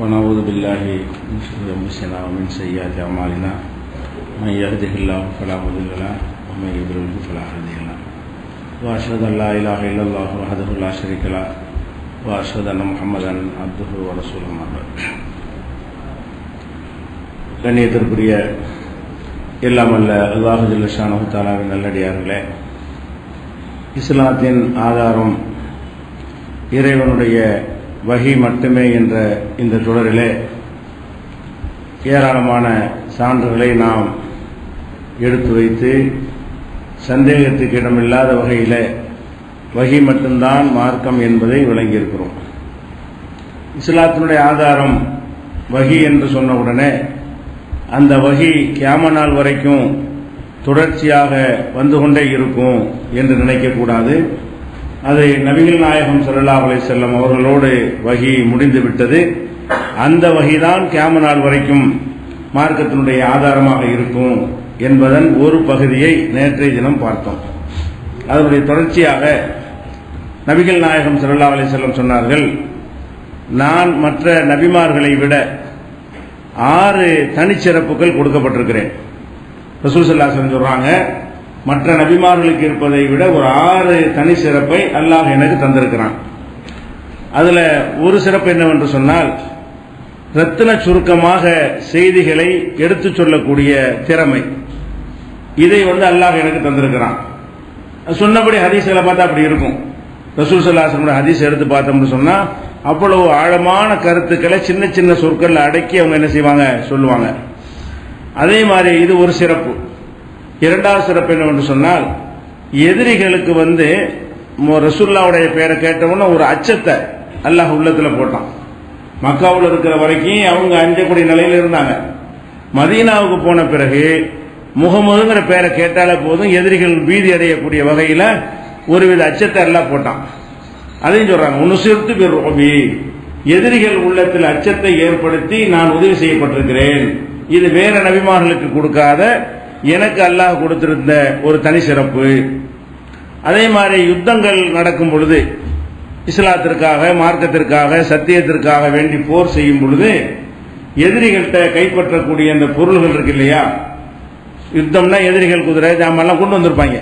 ونعوذ بالله من شرور أنفسنا ومن سيئات أعمالنا من يهده الله فلا مضل له ومن يضلل فلا هادي له وأشهد أن لا إله إلا الله وحده لا شريك له وأشهد أن محمدا عبده ورسوله أما بعد. கண்ணியத்திற்குரிய எல்லாம் அல்ல அல்லாஹ் ஜல்ல ஷானஹு தஆலாவின் நல்லடியார்களே, இஸ்லாத்தின் ஆதாரம் இறைவனுடைய வஹி மட்டுமே என்ற இந்த தொடரிலே ஏராளமான சான்றுகளை நாம் எடுத்து வைத்து சந்தேகத்துக்கு இடமில்லாத வகையில் வஹி மட்டும்தான் மார்க்கம் என்பதை விளங்கியிருக்கிறோம். இஸ்லாத்தினுடைய ஆதாரம் வஹி என்று சொன்ன உடனே அந்த வஹி கியாமத் நாள் வரைக்கும் தொடர்ச்சியாக வந்து கொண்டே இருக்கும் என்று நினைக்கக்கூடாது. அது நபிகள் நாயகம் ஸல்லல்லாஹு அலைஹி வஸல்லம் அவர்களோடு வஹி முடிந்து விட்டது. அந்த வஹிதான் கியாமத் நாள் வரைக்கும் மார்க்கத்தினுடைய ஆதாரமாக இருக்கும் என்பதன் ஒரு பகுதியை நேற்றைய தினம் பார்த்தோம். அதனுடைய தொடர்ச்சியாக நபிகள் நாயகம் ஸல்லல்லாஹு அலைஹி வஸல்லம் சொன்னார்கள், நான் மற்ற நபிமார்களை விட 6 தனிச்சிறப்புகள் கொடுக்கப்பட்டிருக்கிறேன். ரசூல் ஸல்லல்லாஹு அலைஹி வஸல்லம் சொல்றாங்க, மற்ற நபிமார்களுக்கு இருப்பதை விட ஒரு 6 தனி சிறப்பை அல்லாஹ் எனக்கு தந்திருக்கிறான். அதுல ஒரு சிறப்பு என்னவென்று சொன்னால், ரத்தின சுருக்கமாக செய்திகளை எடுத்துச் சொல்லக்கூடிய திறமை. இதை அல்லாஹ் எனக்கு தந்திருக்கிறான். சொன்னபடி ஹதீஸ்களை பார்த்தா அப்படி இருக்கும். ரசூல் ஸல்லல்லாஹு அலைஹி வஸல்லம் ஹதீஸ் எடுத்து பார்த்தோம்னு சொன்னா அவ்வளவு ஆழமான கருத்துக்களை சின்ன சின்ன சொற்கள் அடக்கி அவங்க என்ன செய்வாங்க, சொல்லுவாங்க. அதே மாதிரி இது ஒரு சிறப்பு. இரண்டாவது சிறப்பு என்னவென்று சொன்னால், எதிரிகளுக்கு ரசூலுல்லாஹ்வுடைய பேரை கேட்டவொன்னே ஒரு அச்சத்தை அல்லாஹ் உள்ளத்துல போட்டான். மக்காவில் இருக்கிற வரைக்கும் அவங்க அஞ்சக்கூடிய நிலையில் இருந்தாங்க. மதீனாவுக்கு போன பிறகு முகமதுங்கிற பேரை கேட்டாலே போதும் எதிரிகள் பீதி அடையக்கூடிய வகையில் ஒருவித அச்சத்தை எல்லாம் போட்டான். அதையும் சொல்றாங்க, உன்னுசிர்த்து பிர்ருபி, எதிரிகள் உள்ளத்தில் அச்சத்தை ஏற்படுத்தி நான் உதவி செய்யப்பட்டிருக்கிறேன். இது வேற நபிமார்களுக்கு கொடுக்காத எனக்கு அல்லாஹ் கொடுத்திருந்த ஒரு தனி சிறப்பு. அதே மாதிரி யுத்தங்கள் நடக்கும் பொழுது, இஸ்லாத்திற்காக, மார்க்கத்திற்காக, சத்தியத்திற்காக வேண்டி போர் செய்யும் பொழுது எதிரிகள்கிட்ட கைப்பற்றக்கூடிய அந்த பொருள்கள் இருக்கு இல்லையா, யுத்தம்னா எதிரிகள் குதிரை ஜாமெல்லாம் கொண்டு வந்திருப்பாங்க.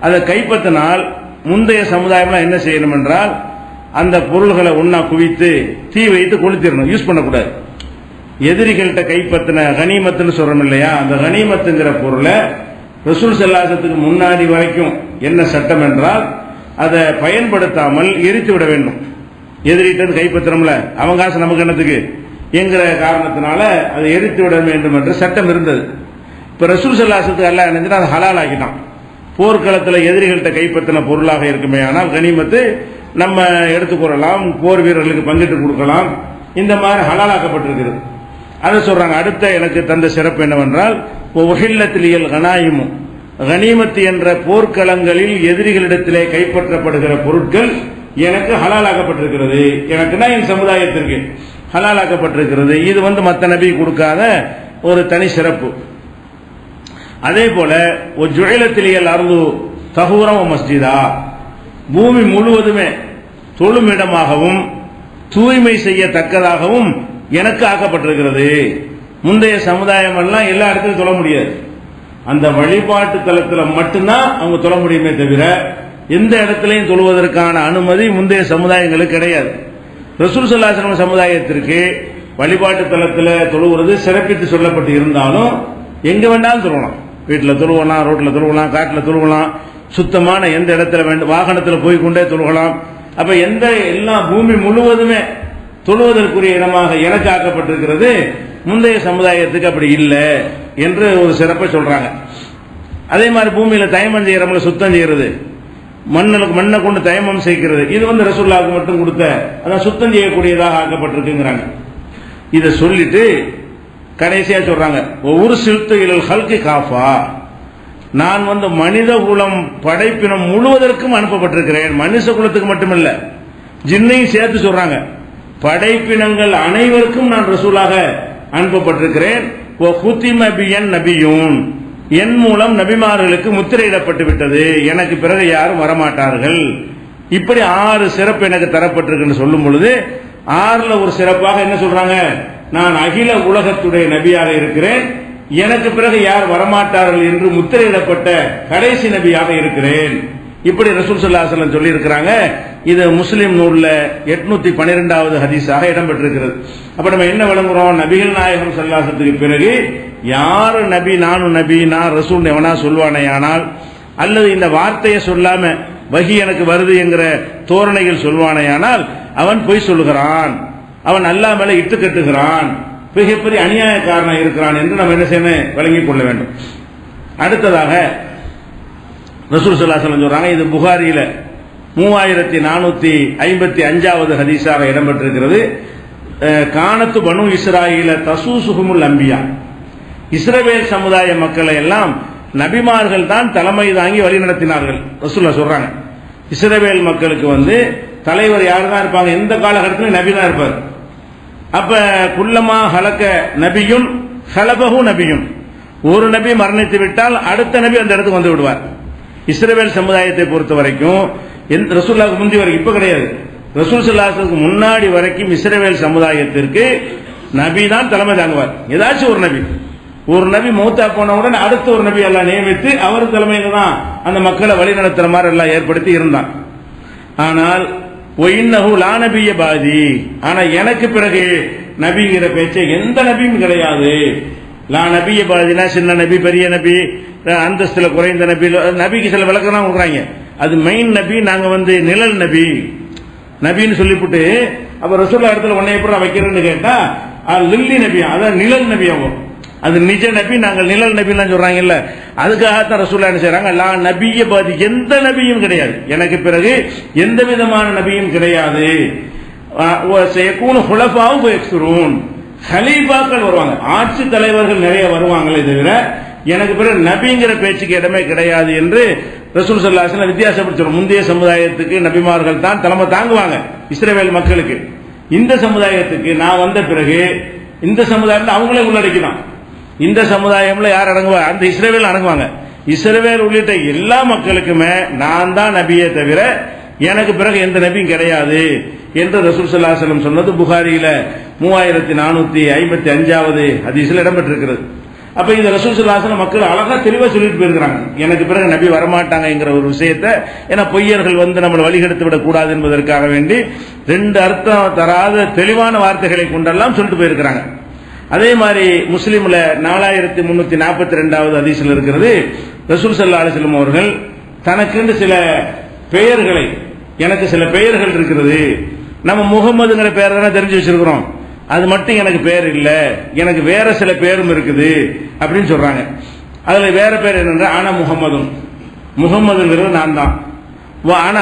அதை கைப்பற்றினால் முந்தைய சமுதாயம்லாம் என்ன செய்யணும் என்றால், அந்த பொருள்களை ஒன்னா குவித்து தீ வைத்து கொளுத்திடணும், யூஸ் பண்ணக்கூடாது. எதிரிகள்கிட்ட கைப்பற்றின கனிமத்துன்னு சொல்றோம் இல்லையா, அந்த கனிமத்துங்கிற பொருளை ரசூல் ஸல்லல்லாஹு அலைஹி வஸல்லத்துக்கு முன்னாடி வரைக்கும் என்ன சட்டம் என்றால், அதை பயன்படுத்தாமல் எரித்து விட வேண்டும். எதிரிட்டு கைப்பற்றணும்ல, அவங்க காசு நமக்கு என்னத்துக்கு என்கிற காரணத்தினால அதை எரித்து விட வேண்டும் என்ற சட்டம் இருந்தது. இப்ப ரசூல் ஸல்லல்லாஹு அலைஹி வஸல்லத்துக்கு அல்லாஹ் என்ன அதை ஹலால் ஆக்கிட்டான். போர்க்களத்தில் எதிரிகள்கிட்ட கைப்பற்றின பொருளாக இருக்குமே ஆனால் கனிமத்து நம்ம எடுத்துக்கொள்ளலாம், போர் வீரர்களுக்கு பங்கிட்டு கொடுக்கலாம், இந்த மாதிரி ஹலாலாக்கப்பட்டிருக்கிறது. அதை சொல்றாங்க. அடுத்த எனக்கு தந்த சிறப்பு என்னவென்றால், உஹில்லத்திலியல் கனாயிமும், கனிமத்து என்ற போர்க்களங்களில் எதிரிகளிடத்திலே கைப்பற்றப்படுகிற பொருட்கள் எனக்கு ஹலாலாக்கப்பட்டிருக்கிறது. எனக்குன்னா என் சமுதாயத்திற்கு ஹலாலாக்கப்பட்டிருக்கிறது. இது மற்ற நபி கொடுக்காத ஒரு தனி சிறப்பு. அதே போல ஜுஇலத்திலியல் அர்து தஹூரம் மஸ்ஜிதா, பூமி முழுவதுமே தொழும் இடமாகவும் தூய்மை செய்யத்தக்கதாகவும் எனக்கு ஆக்கப்பட்டிருக்கிறது. முந்தைய சமுதாயம் எல்லாம் எல்லா இடத்திலும் தொழ முடியாது. அந்த வழிபாட்டு தலத்தில் மட்டும்தான் அவங்க தொழ முடியுமே தவிர எந்த இடத்திலையும் தொழுவதற்கான அனுமதி முந்தைய சமுதாயங்களுக்கு கிடையாது. ரசூல் ஸல்லல்லாஹு அலைஹி வஸல்லம் சமுதாயத்திற்கு வழிபாட்டு தலத்தில் தொழுவது சிறப்பித்து சொல்லப்பட்டு இருந்தாலும் எங்க வேண்டாலும் தொழுவலாம். வீட்டில் தொழுவலாம், ரோட்டில் தொழுவலாம், காட்டில் தொழுவலாம், சுத்தமான எந்த இடத்துல வேண்டும் வாகனத்தில் போய் கொண்டே தொழுகலாம். அப்ப எல்லா பூமி முழுவதுமே தொழுவதற்குரிய இடமாக எனக்கு ஆக்கப்பட்டிருக்கிறது. முந்தைய சமுதாயத்துக்கு அப்படி இல்லை என்று ஒரு சிறப்பை சொல்றாங்க. அதே மாதிரி பூமியில தயமம் செய்யறவங்கள சுத்தம் செய்யறது, மண்ணை கொண்டு தயமம் செய்கிறது, இது ரசூலுல்லாஹ்வுக்கு மட்டும் கொடுத்த அதான் சுத்தம் செய்யக்கூடியதாக ஆக்கப்பட்டிருக்குங்கிறாங்க. இதை சொல்லிட்டு கடைசியா சொல்றாங்க, ஒரு சிறுத்து இலல் ஹல்கி காஃபா, நான் மனித குலம் படைப்பினம் முழுவதற்கும் அனுப்பப்பட்டிருக்கிறேன். மனுஷ குலத்துக்கு மட்டுமல்ல, ஜின்னையும் சேர்த்து சொல்றாங்க. படைப்பினங்கள் அனைவருக்கும் நான் ரசூலாக அனுப்பப்பட்டிருக்கிறேன். நபியூன், என் மூலம் நபிமார்களுக்கு முத்திரையிடப்பட்டு விட்டது, எனக்கு பிறகு யாரும் வரமாட்டார்கள். இப்படி 6 சிறப்பு எனக்கு தரப்பட்டிருக்கு சொல்லும் பொழுது 6ல ஒரு சிறப்பாக என்ன சொல்றாங்க, நான் அகில உலகத்துடைய நபியாக இருக்கிறேன், எனக்கு பிறகு யார் வரமாட்டார்கள் என்று முத்திரையிடப்பட்ட கடைசி நபியாக இருக்கிறேன். இப்படி ரசூல் ஸல்லல்லாஹு அலைஹி வஸல்லம் சொல்லி இருக்கிறாங்க. இது முஸ்லிம் நூல்ல 812வது ஹதீஸாக இடம்பெற்றிருக்கிறது. அப்ப நம்ம என்ன விளங்குறோம், நபிகள் நாயகம் ஸல்லல்லாஹு அலைஹி வஸல்லத்துக்கு பிறகு யாரு நபி, நானும் நபி, நான் ரசூல் எவனா சொல்வானேயானால், அல்லது இந்த வார்த்தையை சொல்லாம வஹி எனக்கு வருது என்கிற தோரணைகள் சொல்வானேயானால் அவன் பொய் சொல்லுகிறான், அவன் அல்லாஹ் மேல இட்டு கட்டுகிறான், மிகப்பெரிய அநியாயக்காரனாக இருக்கிறான் என்று நம்ம என்ன செய்யணும், விளங்கிக் கொள்ள வேண்டும். அடுத்ததாக ரசூல் ஸல்லல்லாஹு அலைஹி வஸல்லம் சொல்றாங்க, இது புகாரியில 3455வது ஹதீஸாக இடம்பெற்றிருக்கிறது. கானத்து பனு இஸ்ராயீல தசூசுஹுமுல் அம்பியா, இஸ்ரவேல் சமுதாய மக்களை எல்லாம் நபிமார்கள் தான் தலைமை தாங்கி வழி நடத்தினார்கள். ரசூலுல்லாஹ் சொல்றாங்க, இஸ்ரவேல் மக்களுக்கு தலைவர் யாரு தான் இருப்பாங்க, எந்த காலகட்டத்திலும் நபி தான் இருப்பார். அப்ப குல்லமா ஹலக்க நபியும் ஹலபஹு நபியும், ஒரு நபி மரணித்து விட்டால் அடுத்த நபி அந்த இடத்துக்கு வந்து விடுவார். இஸ்ரவேல் சமுதாயத்தை பொறுத்த வரைக்கும் ரசூலுல்லாஹ்வுக்கு முந்தி வரைக்கும், இப்ப கிடையாது, ரசூல் ஸல்லல்லாஹு அலைஹி வஸல்லம் முன்னாடி வரைக்கும் இஸ்ரவேல் சமுதாயத்திற்கு நபி தான் தலைமை தாங்குவார். ஏதாச்சும் ஒரு நபி மௌத்தா போனவுடன் அடுத்த ஒரு நபி எல்லாம் நியமித்து அவர் தலைமையில தான் அந்த மக்களை வழி நடத்துற மாதிரி எல்லாம் ஏற்படுத்தி இருந்தான். ஆனால் ஒயின்னஹு லா நபிய பாதி, ஆனா எனக்கு பிறகு நபிங்கிற பேச்சை எந்த நபியும் கிடையாது. லா நபிய பாதினா சின்ன நபி, பெரிய நபி, அந்தஸ்துல குறைந்த நபி, நபிக்கு சில விளக்கம் கொடுக்குறாங்க. அது மெயின் நபி, நாங்க நிழல் நபி நபின்னு சொல்லிவிட்டு அப்ப ரசூலுல்லாஹ் இடத்துல உன்னை எப்படி வைக்கிறேன்னு கேட்டா லில்லி நபி, அதான் நிழல் நபி, ஆகும் அது நிஜ நபி, நாங்கள் நிழல் நபிலாம் சொல்றாங்கல்ல, அதுக்காகத்தான் ரசூலுல்லாஹ் என்ன செய்றாங்க, லா நபிய பாதி, எந்த நபியும் கிடையாது, எனக்கு பிறகு எந்த விதமான நபியும் கிடையாது. ஹலீஃபாக்கள் வருவாங்க, ஆட்சி தலைவர்கள் நிறைய வருவாங்களே தவிர எனக்கு பிறகு நபிங்கிற பேச்சுக்கு இடமே கிடையாது என்று ரசூல் ஸல்லல்லாஹு அலைஹி வஸல்லம் வித்தியாசப்படுத்துறோம். முந்தைய சமுதாயத்துக்கு நபிமார்கள் தான் தலைமை தாங்குவாங்க இஸ்ரவேல் மக்களுக்கு. இந்த சமுதாயத்துக்கு நான் வந்த பிறகு இந்த சமுதாயம் அவங்களே உள்ளடக்கிதான். இந்த சமுதாயம்ல யார் அடங்குவா, அந்த இஸ்ரவேல் அடங்குவாங்க. இஸ்ரவேல் உள்ளிட்ட எல்லா மக்களுக்குமே நான் தான் நபியே தவிர எனக்கு பிறகு எந்த நபியும் கிடையாது என்று ரசூல் ஸல்லல்லாஹு அலைஹி வஸல்லம் சொன்னது புகாரியில 3455வது ஹதீஸில் இடம்பெற்றிருக்கிறது. அப்ப இந்த ரசூல் ஸல்லல்லாஹு அலைஹி வஸல்லம் மக்கள் அழகா தெளிவா சொல்லிட்டு போயிருக்கிறாங்க, எனக்கு பிறகு நபி வரமாட்டாங்கிற ஒரு விஷயத்தை. ஏன்னா பொய்யர்கள் நம்மளை வழிகெடுத்து விடக் கூடாது என்பதற்காக வேண்டி 2 அர்த்தம் தராத தெளிவான வார்த்தைகளை கொண்டெல்லாம் சொல்லிட்டு போயிருக்கிறாங்க. அதே மாதிரி முஸ்லிம்ல 4342வது ஹதீஸில் இருக்கிறது, ரசூல் ஸல்லல்லாஹு அலைஹி வஸல்லம் அவர்கள் தனக்கு சில பெயர்களை, எனக்கு சில பெயர்கள் இருக்கிறது, நம்ம முகமதுங்கிற பெயர் தானே தெரிஞ்சு வச்சிருக்கிறோம், அது மட்டும் எனக்கு பேர் இல்ல, எனக்கு வேற சில பேரும் இருக்குது அப்படின்னு சொல்றாங்க. அதுல வேற பேர் என்னன்னா ஆனா முகமதுங்கிறது நான் தான், ஆனா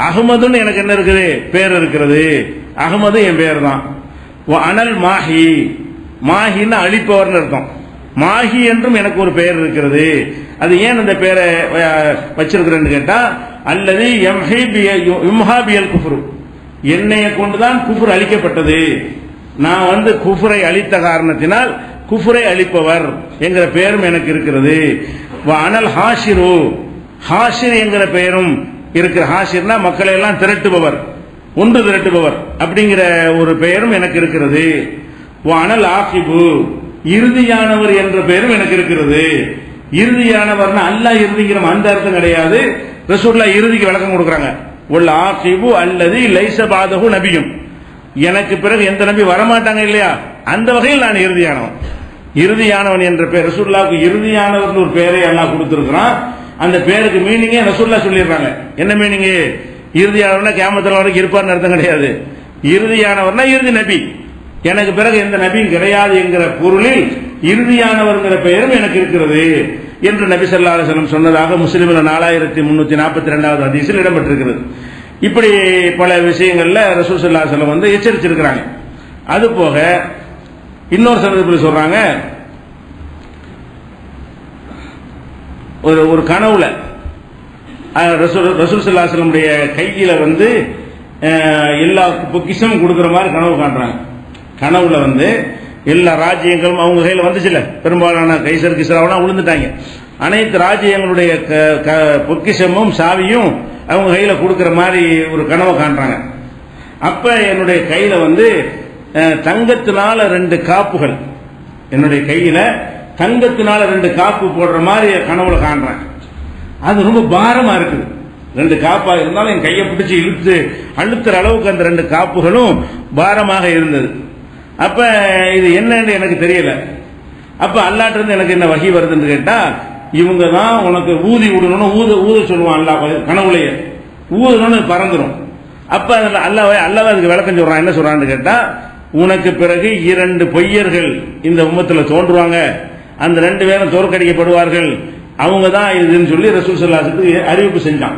அகமதுன்னு எனக்கு என்ன இருக்குது, பேர் இருக்கிறது, அகமது என் பேர் தான். அனல் மாஹின்னு அழிப்பவர்னு அர்த்தம், மாஹி என்றும் எனக்கு ஒரு பெயர் இருக்கிறது. அது ஏன் அந்த பெயரை வச்சிருக்கிறேன்னு கேட்டா, அல்லது யும்ஹாபியல் குஃப்ரு, என்னைய கொண்டுதான் குஃப்ர் அழிக்கப்பட்டது, நான் குஃப்ரை அழித்த காரணத்தினால் குஃப்ரை அழிப்பவர் என்கிற பெயரும் எனக்கு இருக்கிறது. அனல் ஹாஷிர் என்கிற பெயரும் இருக்கிற, ஹாஷிர்னா மக்களை எல்லாம் திரட்டுபவர், ஒன்று திரட்டுபவர் அப்படிங்கிற ஒரு பெயரும் எனக்கு இருக்கிறது. அனல் ஆகிபு, இறுதியானவர் என்ற பெயரும் எனக்கு இருக்கிறது. இறுதியானவர்னா அல்லாஹ் இறுதிங்கிற அந்த அர்த்தம் கிடையாது. ரசூலுல்லாஹ் இறுதிக்கு விளக்கம் கொடுக்குறாங்க, உல் ஆகிபு அல்லது லைஸ பாதஹு நபியும், எனக்கு பிறகு எந்த நபி வரமாட்டாங்க இல்லையா, அந்த வகையில் நான் இறுதியானவன் என்ற பெயர். ரசூலுல்லாஹ்வுக்கு இறுதியானவர் ஒரு பெயரை அல்லாஹ் கொடுத்திருக்கிறான். அந்த பேருக்கு மீனிங்கே ரசூலுல்லாஹ் சொல்லிடுறாங்க. என்ன மீனிங், இறுதியானவர்னா கியாமத் வரைக்கும் இருப்பார்னு அர்த்தம் கிடையாது. இறுதியானவர்னா இறுதி நபி, எனக்கு பிறகு எந்த நபியும் கிடையாது என்கிற பொருளில் இறுதியானவர்ங்கிற பெயரும் எனக்கு இருக்கிறது என்று நபி ஸல்லல்லாஹு அலைஹி வஸல்லம் சொன்னதாக முஸ்லிம்ல 4342வது ஹதீஸில் இடம்பெற்றிருக்கிறது. இப்படி பல விஷயங்கள்ல ரசூல் ஸல்லல்லாஹு அலைஹி வஸல்லம் எச்சரிச்சிருக்கிறாங்க. அது போக இன்னொரு சந்தர்ப்பத்தில் சொல்றாங்க, ஒரு கனவுல ரசூல் ஸல்லல்லாஹு அலைஹி வஸல்லம் கையில எல்லா பொக்கிஷமும் கொடுக்கிற மாதிரி கனவு காண்றாங்க. கனவுல எல்லா ராஜ்யங்களும் அவங்க கையில் வந்துச்சுல, பெரும்பாலான கைசர் கிஸ்ராவெல்லாம் விழுந்துட்டாங்க. அனைத்து ராஜ்யங்களுடைய பொக்கிஷமும் சாவியும் அவங்க கையில கொடுக்கிற மாதிரி ஒரு கனவை காண்றாங்க. அப்ப என்னுடைய கையில வந்து தங்கத்தினால 2 காப்புகள், என்னுடைய கையில தங்கத்தினால 2 காப்பு போடுற மாதிரி கனவுல காண்றேன். அது ரொம்ப பாரமா இருக்குது. 2 காப்பா இருந்தாலும் என் கையை பிடிச்சி இழுத்து அழுத்துற அளவுக்கு அந்த 2 காப்புகளும் பாரமாக இருந்தது. அப்ப இது என்னன்னு எனக்கு தெரியல. அப்ப அல்லாஹ்ட்ட இருந்து எனக்கு என்ன வஹி வருதுன்னு கேட்டா, இவங்க தான் உனக்கு ஊதி விடணும்னு ஊத சொல்லுவான் அல்லாஹ் கனவுலையே. ஊதணும்னு பறந்துடும். அப்ப அல்லாஹ் அதுக்கு விளக்கம் சொல்றான். என்ன சொல்றான்னு கேட்டா, உனக்கு பிறகு 2 பொய்யர்கள் இந்த உம்மத்துல தோன்றுவாங்க, அந்த 2 பேரும் தோற்கடிக்கப்படுவார்கள், அவங்க தான் இதுன்னு சொல்லி ரசூல் ஸல்லல்லாஹு அலைஹி வஸல்லம் அறிவிப்பு செஞ்சான்.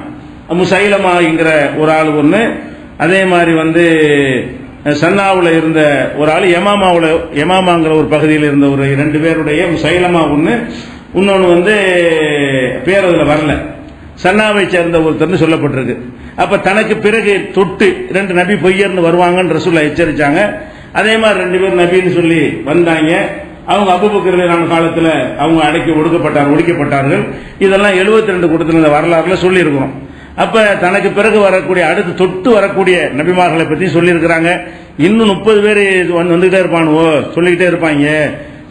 முசைலமாங்கிற ஒரு ஆள் ஒன்று, அதே மாதிரி வந்து சன்னாவுல இருந்த ஒரு ஆள், யமாமாங்கிற ஒரு பகுதியில் இருந்த ஒரு 2 பேருடைய முசைலமா ஒன்று, இன்னொன்று வந்து பேர் அதில் வரல, சன்னாவை சேர்ந்த ஒருத்தர்னு சொல்லப்பட்டிருக்கு. அப்ப தனக்கு பிறகு தொட்டு 2 நபி பொய்யர்னு வருவாங்கன்னு ரசூலுல்லாஹ் எச்சரிச்சாங்க. அதே மாதிரி 2 பேர் நபின்னு சொல்லி வந்தாங்க. அவங்க அபூபக்கர் ரலியல்லாஹு காலத்தில் அவங்க ஒடுக்கப்பட்டார்கள். இதெல்லாம் 72 கூட்டத்தில் இந்த வரலாறுல சொல்லி இருக்கிறோம். அப்ப தனக்கு பிறகு வரக்கூடிய அடுத்து தொட்டு வரக்கூடிய நபிமார்களை பத்தி சொல்லி இருக்கிறாங்க. இன்னும் 30 பேர் வந்துகிட்டே இருப்பானுவோ, சொல்லிக்கிட்டே இருப்பாங்க,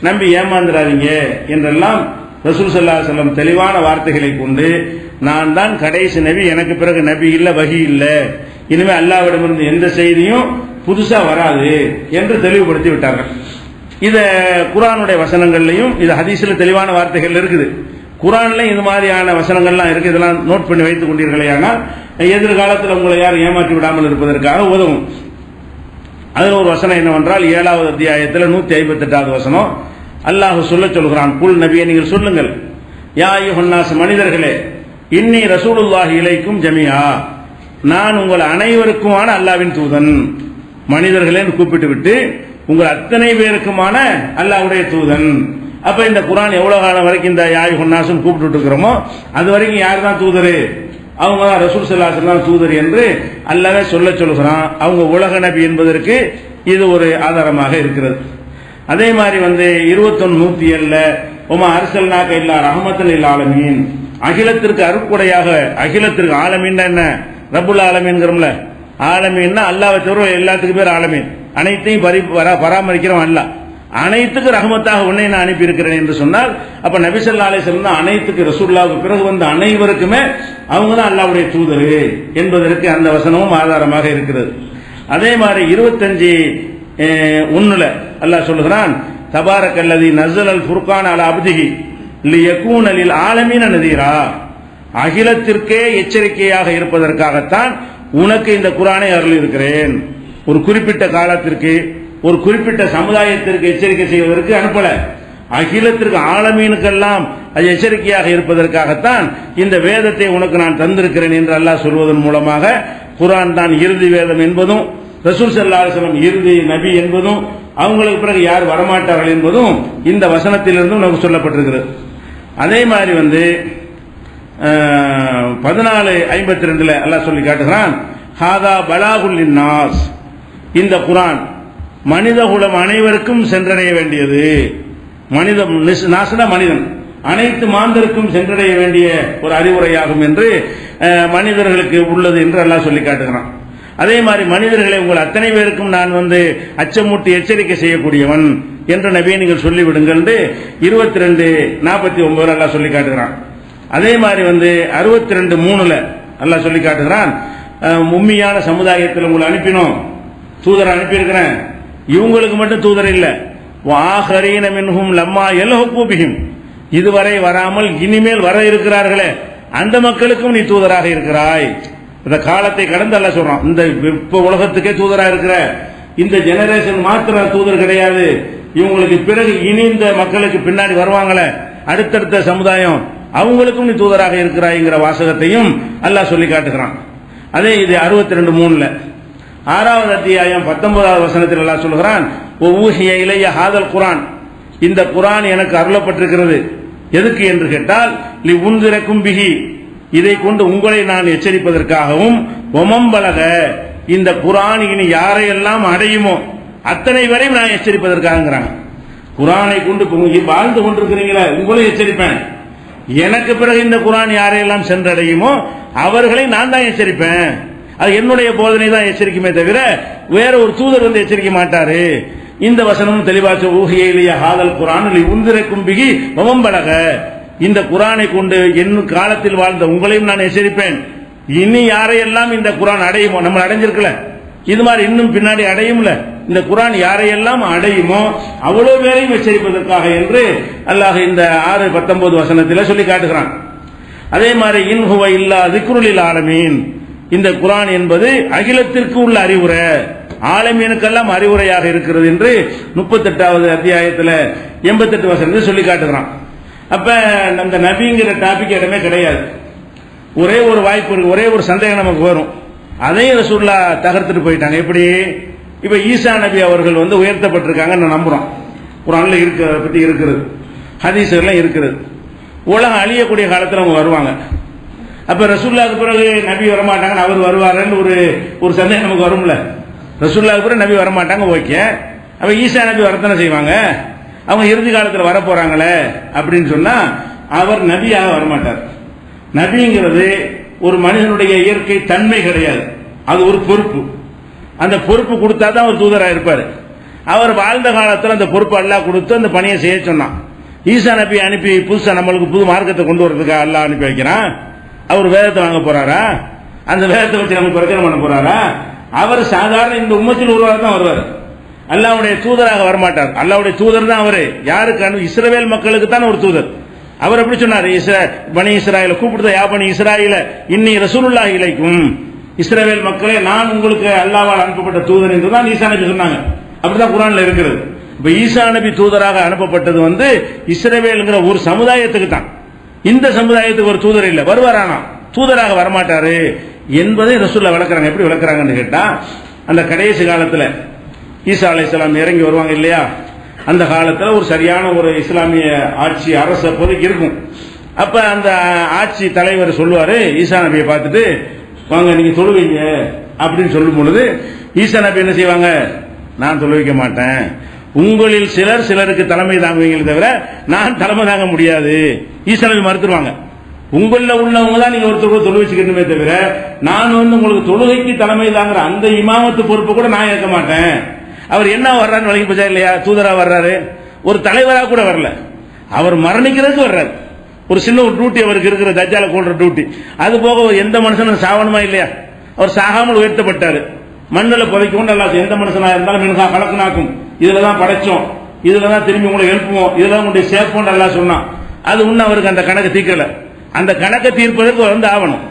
நம்பி ஏமாந்துடாதீங்க என்றெல்லாம் ரசூல் ஸல்லல்லாஹு அலைஹி வஸல்லம் தெளிவான வார்த்தைகளை கொண்டு, நான் தான் கடைசி நபி, எனக்கு பிறகு நபி இல்ல, வஹி இல்ல, இனிமே அல்லாஹ்விடமிருந்து எந்த செய்தியும் புதுசா வராது என்று தெளிவுபடுத்தி விட்டார்கள். இத குர்ஆனுடைய வசனங்கள்லையும், இது ஹதீஸ்ல தெளிவான வார்த்தைகள் இருக்குது. குர்ஆன்ல இது மாதிரியான வசனங்கள்லாம் இருக்கு. இதெல்லாம் நோட் பண்ணி வைத்துக் கொண்டீர்களே, ஆனால் எதிர்காலத்தில் உங்களை யாரும் ஏமாற்றி விடாமல் இருப்பதற்காக உதவும். அதில் ஒரு வசனம் என்னவென்றால் 7வது அத்தியாயத்தில் 158வது வசனம், அல்லாஹ் சொல்லுகிறான், குல் நபியே நீங்கள் சொல்லுங்கள், யா அய்யுஹன்னாஸ் மனிதர்களே, இன்னி ரசூலுல்லாஹி இலைக்கும் ஜமீஆ, நான் உங்கள் அனைவருக்குமான அல்லாஹ்வின் தூதன். மனிதர்களே கூப்பிட்டு விட்டு உங்கள் அத்தனை பேருக்குமான அல்லாஹ்வுடைய தூதன். அப்ப இந்த குர்ஆன் எவ்வளவு காலம் வரைக்கும் இந்த யா அய்யுஹன்னாஸ் கூப்பிட்டு இருக்கிறோமோ அது வரைக்கும் யார் தான் தூதர்? அவங்க தான் ரசூல் ஸல்லல்லாஹு அலைஹி வஸல்லம் தூதர் என்று அல்லாஹ்வே சொல்லுகிறான். அவங்க உலக நபி என்பதற்கு இது ஒரு ஆதாரமாக இருக்கிறது. அதே மாதிரி வந்து 21:107 உமா அர்சல்னாக இல்லா ரஹ்மத்தல் லில் ஆலமீன், அகிலத்திற்கு அருட்கொடையாக, அகிலத்திற்கு ஆலமீன் என்ன, ரப்புல் ஆலமீன்ங்கறோம்ல, ஆலமீன்னா அல்லாஹ்வை தவிர எல்லாத்துக்கும் பேர் ஆலமீன், அனைத்தையும் பராமரிக்கிறவன் அல்லாஹ், அனைத்துக்கு ரஹ்மத்தாக உன்னை நான் அனுப்பி இருக்கிறேன் என்று சொன்னால், அப்ப நபி ஸல்லல்லாஹு அலைஹி வஸல்லம் தான் அனைத்துக்கு, ரசூலுல்லாஹ்வுக்கு பிறகு வந்த அனைவருக்குமே அவங்க தான் அல்லாஹ்வுடைய தூதர் என்பதற்கு அந்த வசனமும் ஆதாரமாக இருக்கிறது. அதே மாதிரி 25:1 அல்லாஹ் சொல்லுகிறான், தபாரக்கல்லதி நஸலல் ஃபுர்கான அலா அப்திஹி லியகூன லில் ஆலமீன நதீரா, அகிலத்திற்கே எச்சரிக்கையாக இருப்பதற்காகத்தான் உனக்கு இந்த குர்ஆனை அருளி இருக்கிறேன். ஒரு குறிப்பிட்ட காலத்திற்கு, ஒரு குறிப்பிட்ட சமுதாயத்திற்கு எச்சரிக்கை செய்வதற்கு அனுப்பல, அகிலத்திற்கு ஆலமீனுக்கெல்லாம் அது எச்சரிக்கையாக இருப்பதற்காகத்தான் இந்த வேதத்தை உனக்கு நான் தந்திருக்கிறேன் என்று அல்லாஹ் சொல்வதன் மூலமாக குர்ஆன் தான் இறுதி வேதம் என்பதும், ரசூல் ஸல்லல்லாஹு அலைஹி வஸல்லம் இறுதி நபி என்பதும், அவங்களுக்கு பிறகு யார் வரமாட்டார்கள் என்பதும் இந்த வசனத்திலிருந்து நமக்கு சொல்லப்பட்டிருக்கிறது. அதே மாதிரி வந்து 14:52 அல்லாஹ் சொல்லி காட்டுகிறான், ஹாதா பலாகுல் லின்னாஸ், இந்த குர்ஆன் மனிதகுலம் அனைவருக்கும் சென்றடைய வேண்டியது. மனிதன் அனைத்து மாந்தருக்கும் சென்றடைய வேண்டிய ஒரு அறிவுரையாகும் என்று மனிதர்களுக்கு உள்ளது என்று அல்லாஹ் சொல்லி காட்டுகிறான். அதே மாதிரி மனிதர்களை உங்கள் அத்தனை பேருக்கும் நான் வந்து அச்சமூட்டி எச்சரிக்கை செய்யக்கூடியவன் என்று நபியை நீங்கள் சொல்லிவிடுங்கள் என்று 22:49 அல்லாஹ் சொல்லி காட்டுகிறான். அதே மாதிரி வந்து 62:3 அல்லாஹ் சொல்லி காட்டுகிறான், உம்மியான சமுதாயத்தில் உங்களை அனுப்பினோம், தூதர் அனுப்பியிருக்கிறேன், இவங்களுக்கு மட்டும் தூதர் இல்ல, வாஹரீன மின்ஹும் லம்மா யல்ஹகு பிஹிம், இதுவரை வராமல் இனிமேல் வர இருக்கிறார்களே அந்த மக்களுக்கும் நீ தூதராக இருக்கிறாய். இந்த காலத்தை கடந்து அல்லாஹ் சொல்றான், இந்த இப்ப உலகத்துக்கே தூதராக இருக்கிற இந்த ஜெனரேஷன் மாத்திரம் தூதர் கிடையாது, இவங்களுக்கு பிறகு இனி இந்த மக்களுக்கு பின்னாடி வருவாங்களே அடுத்தடுத்த சமுதாயம், அவங்களுக்கும் நீ தூதராக இருக்கிறாய்ங்கிற வாசகத்தையும் அல்லாஹ் சொல்லி காட்டுகிறான். அதே இது 62:3 6வது அத்தியாயம் 19வது வசனத்தில் அல்லாஹ் சொல்கிறான், ஊஹிய இலைய ஹாதல் குர்ஆன், இந்த குர்ஆன் எனக்கு அருளப்பட்டிருக்கிறது. எதுக்கு என்று கேட்டால், லி உன்திரக்கும் பிஹி, இதை கொண்டு உங்களை நான் எச்சரிப்பதற்காகவும், ஒமம்பலக, இந்த குர்ஆன் இனி யாரையெல்லாம் அடையுமோ அத்தனை வரையும் நான் எச்சரிப்பதற்காக. குர்ஆனை கொண்டு வாழ்ந்து கொண்டிருக்கிறீங்களா, உங்களை எச்சரிப்பேன். எனக்கு பிறகு இந்த குர்ஆன் யாரையெல்லாம் சென்றடையுமோ அவர்களை நான் தான் எச்சரிப்பேன். அது என்னுடைய போதனை தான் எச்சரிக்குமே தவிர வேற ஒரு தூதர் வந்து எச்சரிக்க மாட்டாரு. இந்த வசனமும் தெளிவாச்சு. ஊஹிய ஹாதல் குர்ஆன் லிஉன்திரக்கும் பிஹி வமம்பலக, இந்த குர்ஆனை கொண்டு என் காலத்தில் வாழ்ந்த உங்களையும் நான் எச்சரிப்பேன். இனி யாரையெல்லாம் இந்த குர்ஆன் அடையுமோ, நம்ம அடைஞ்சிருக்கல, இது மாதிரி இன்னும் பின்னாடி அடையும்ல, இந்த குர்ஆன் யாரையெல்லாம் அடையுமோ அவ்வளவு பேரையும் எச்சரிப்பதற்காக என்று அல்லாஹ் இந்த 6:19 வசனத்தில் சொல்லி காட்டுகிறான். அதே மாதிரி இன் ஹுவ இல்லா திக்ருலில் ஆலமீன், இந்த குர்ஆன் என்பது அகிலத்திற்கு உள்ள அறிவுரை, ஆலமீனுக்கெல்லாம் அறிவுரையாக இருக்கிறது என்று 38வது அத்தியாயத்தில் 88 வசனத்தில் சொல்லி காட்டுகிறான். அப்ப அந்த நபிங்கிற டாபிக் இடமே கிடையாது. ஒரே ஒரு வாய்ப்பு இருக்கு, ஒரே ஒரு சந்தேகம் நமக்கு வரும். அதையும் ரசூலுல்லாஹ் தகர்த்துட்டு போயிட்டாங்க. எப்படி? இப்ப ஈசா நபி அவர்கள் வந்து உயர்த்தப்பட்டிருக்காங்கன்னு நம்புறோம். குர்ஆன்ல பத்தி இருக்கிறது, ஹதீஸ்லாம் இருக்கிறது. உலகம் அழியக்கூடிய காலத்தில் அவங்க வருவாங்க. அப்ப ரசூலுல்லாஹ்க்கு பிறகு நபி வரமாட்டாங்க, அவர் வருவாருன்னு ஒரு சந்தேகம் நமக்கு வரும்ல. ரசூலுல்லாஹ்க்கு பிறகு நபி வரமாட்டாங்க, ஓகே. அப்ப ஈசா நபி வரத்தானே செய்வாங்க, அவங்க இறுதி காலத்தில் வர போறாங்களே அப்படின்னு சொன்னா அவர் நபியாக வரமாட்டார். நபிங்கிறது ஒரு மனிதனுடைய இயற்கை தன்மை கிடையாது, அது ஒரு பொறுப்பு. அந்த பொறுப்பு கொடுத்தா தான் அவர் தூதராக இருப்பார். அவர் வாழ்ந்த காலத்தில் அந்த பொறுப்பு அல்லாஹ் கொடுத்து அந்த பணியை செய்ய சொன்னான். ஈசா நபி அனுப்பி புதுசா நம்மளுக்கு புது மார்க்கத்தை கொண்டு வரதுக்காக அல்லாஹ் அனுப்பி வைக்கிறான். அவர் வேதத்தை வாங்க போறாரா? அந்த வேதத்தை வச்சு நம்ம பிரச்சனை பண்ண போறாரா? அவர் சாதாரண இந்த உம்மத்தில் ஒருவராக தான் வருவார். அல்லாஹ்வுடைய தூதராக வரமாட்டார். அல்லாஹ்வுடைய தூதர் தான் அவரு. யாருக்கு? இஸ்ரவேல் மக்களுக்கு தான் ஒரு தூதர். அவர் எப்படி சொன்னார்? பனி இஸ்ராயேல கூப்பிடுத, யா பனி இஸ்ராயேல இன்னி ரசூலுல்லாஹி இலைக்கும், இஸ்ரவேல் மக்களே நான் உங்களுக்கு அல்லாஹ்வால் அனுப்பப்பட்ட தூதர் என்று தான் ஈசா நபி சொன்னாங்க. அப்படிதான் குர்ஆன்ல இருக்கிறது. இப்ப ஈசா நபி தூதராக அனுப்பப்பட்டது வந்து இஸ்ரவேல்ங்கிற ஒரு சமுதாயத்துக்கு தான். இந்த சமுதாயத்துக்கு ஒரு தூதர் இல்ல, வருவாரானா தூதராக வரமாட்டாரு என்பதை ரசூலுல்லாஹ் விளக்குறாங்க. எப்படி விளக்குறாங்கன்னு கேட்டா, அந்த கடைசி காலத்துல ஈசா அலைஹிஸ்ஸலாம் இறங்கி வருவாங்க இல்லையா, அந்த காலத்துல ஒரு சரியான ஒரு இஸ்லாமிய ஆட்சி அரசு அப்போதைக்கு இருக்கும். அப்ப அந்த ஆட்சி தலைவர் சொல்லுவாரு ஈசா நபியை பார்த்துட்டு, வாங்க நீங்க தொழுவீங்க அப்படின்னு சொல்லும் பொழுது ஈசா நபி என்ன செய்வாங்க? நான் தொழுவிக்க மாட்டேன், உங்களில் சிலருக்கு தலைமை தாங்குவீங்களே தவிர நான் தலைமை தாங்க முடியாது. ஈசா நபி மறுத்துருவாங்க. உங்கள உள்ளவங்க தான் நீங்க ஒருத்தர் தொழுவிச்சுக்கணுமே தவிர நான் வந்து உங்களுக்கு தொழுகைக்கு தலைமை தாங்குற அந்த இமாமத்து பொறுப்பு கூட நான் ஏற்க மாட்டேன். அவர் என்ன வர்றாரு வழங்கி போச்சா இல்லையா? தூதரா வர்றாரு, ஒரு தலைவரா கூட வரல, அவர் மரணிக்கிறதுக்கு வர்றாரு. ஒரு சின்ன ஒரு டியூட்டி அவருக்கு இருக்கிற, தஜ்ஜால கொல்ற டியூட்டி. அது போக எந்த மனுஷனும் சாவணுமா இல்லையா? அவர் சாகாமல் உயர்த்தப்பட்டாரு. மண்ணில் புதைக்கும் அல்லாஹ் எந்த மனுஷனா இருந்தாலும் மின்ஹா கலக்னாக்கும், இதுல தான் படைச்சோம், இதுல தான் திரும்பி உங்களை எழுப்புவோம், இதுல உங்களுடைய சேர்ப்போம் அல்லாஹ் சொன்னான். அது இன்னும் அவருக்கு அந்த கணக்கு தீர்க்கல. அந்த கணக்கை தீர்ப்பதற்கு வந்து ஆகணும்.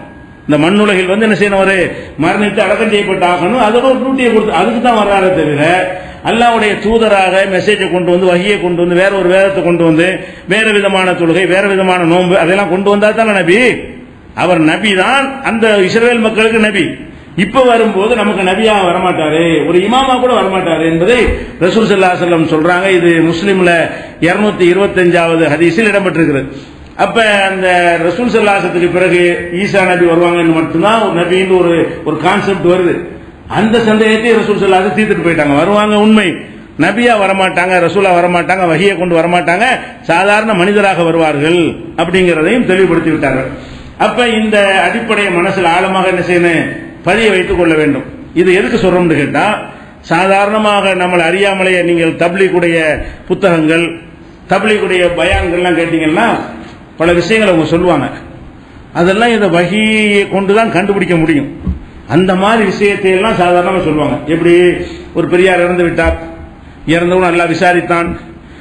இந்த மண்ணுலகில் வந்து என்ன செய்யணும்? ஒரு மரணித்து அடக்கம் செய்யப்பட்டு ஆகணும். அதோட ஒரு டியூட்டியை கொடுத்து அதுக்கு தான் வர்றாரே தவிர அல்லாஹ்வுடைய தூதராக மெசேஜை கொண்டு வந்து, வஹியை கொண்டு வந்து, வேற ஒரு வேதத்தை கொண்டு வந்து, வேற விதமான தொழுகை, வேற விதமான நோன்பு அதெல்லாம் கொண்டு வந்தா தானே நபி. அவர் நபி தான், அந்த இஸ்ரவேல் மக்களுக்கு நபி. இப்ப வரும்போது நமக்கு நபியாக வரமாட்டாரு, ஒரு இமாமா கூட வரமாட்டாரு என்பதை ரசூல் ஸல்லல்லாஹு அலைஹி வஸல்லம் சொல்றாங்க. இது முஸ்லிம்ல 225வது ஹதீஸில் இடம்பெற்றிருக்கிறது. அப்ப அந்த ரசூல் ஸல்லல்லாஹு அலைஹி வஸல்லத்துக்கு பிறகு ஈசா நபி வருவாங்கன்னு மட்டும்தான் ஒரு நபின்னு ஒரு கான்செப்ட் வருது. அந்த சந்தேகத்தை ரசூல் ஸல்லல்லாஹு அலைஹி வஸல்லம் தீர்த்துட்டு போயிட்டாங்க. வருவாங்க உண்மை, நபியா வரமாட்டாங்க, ரசூலா வரமாட்டாங்க, வஹியை கொண்டு வரமாட்டாங்க, சாதாரண மனிதராக வருவார்கள் அப்படிங்கிறதையும் தெளிவுபடுத்தி விட்டார்கள். அப்ப இந்த அடிப்படையை மனசில் ஆழமாக என்ன செய்யணும்? பதிய வைத்துக் கொள்ள வேண்டும். இது எதுக்கு சொல்றோம்னு கேட்டா, சாதாரணமாக நம்மளை அறியாமலேயே நீங்கள் தப்லீகுடைய புத்தகங்கள், தப்லீகுடைய பயான்கள்லாம் கேட்டீங்கன்னா பல விஷயங்களை அவங்க சொல்லுவாங்க. அதெல்லாம் இந்த வஹியை கொண்டுதான் கண்டுபிடிக்க முடியும். அந்த மாதிரி விஷயத்தை எல்லாம் சாதாரணமாக சொல்லுவாங்க. எப்படி? ஒரு பெரியார் இறந்து விட்டார், இறந்தவன் அல்லாஹ் விசாரித்தான்,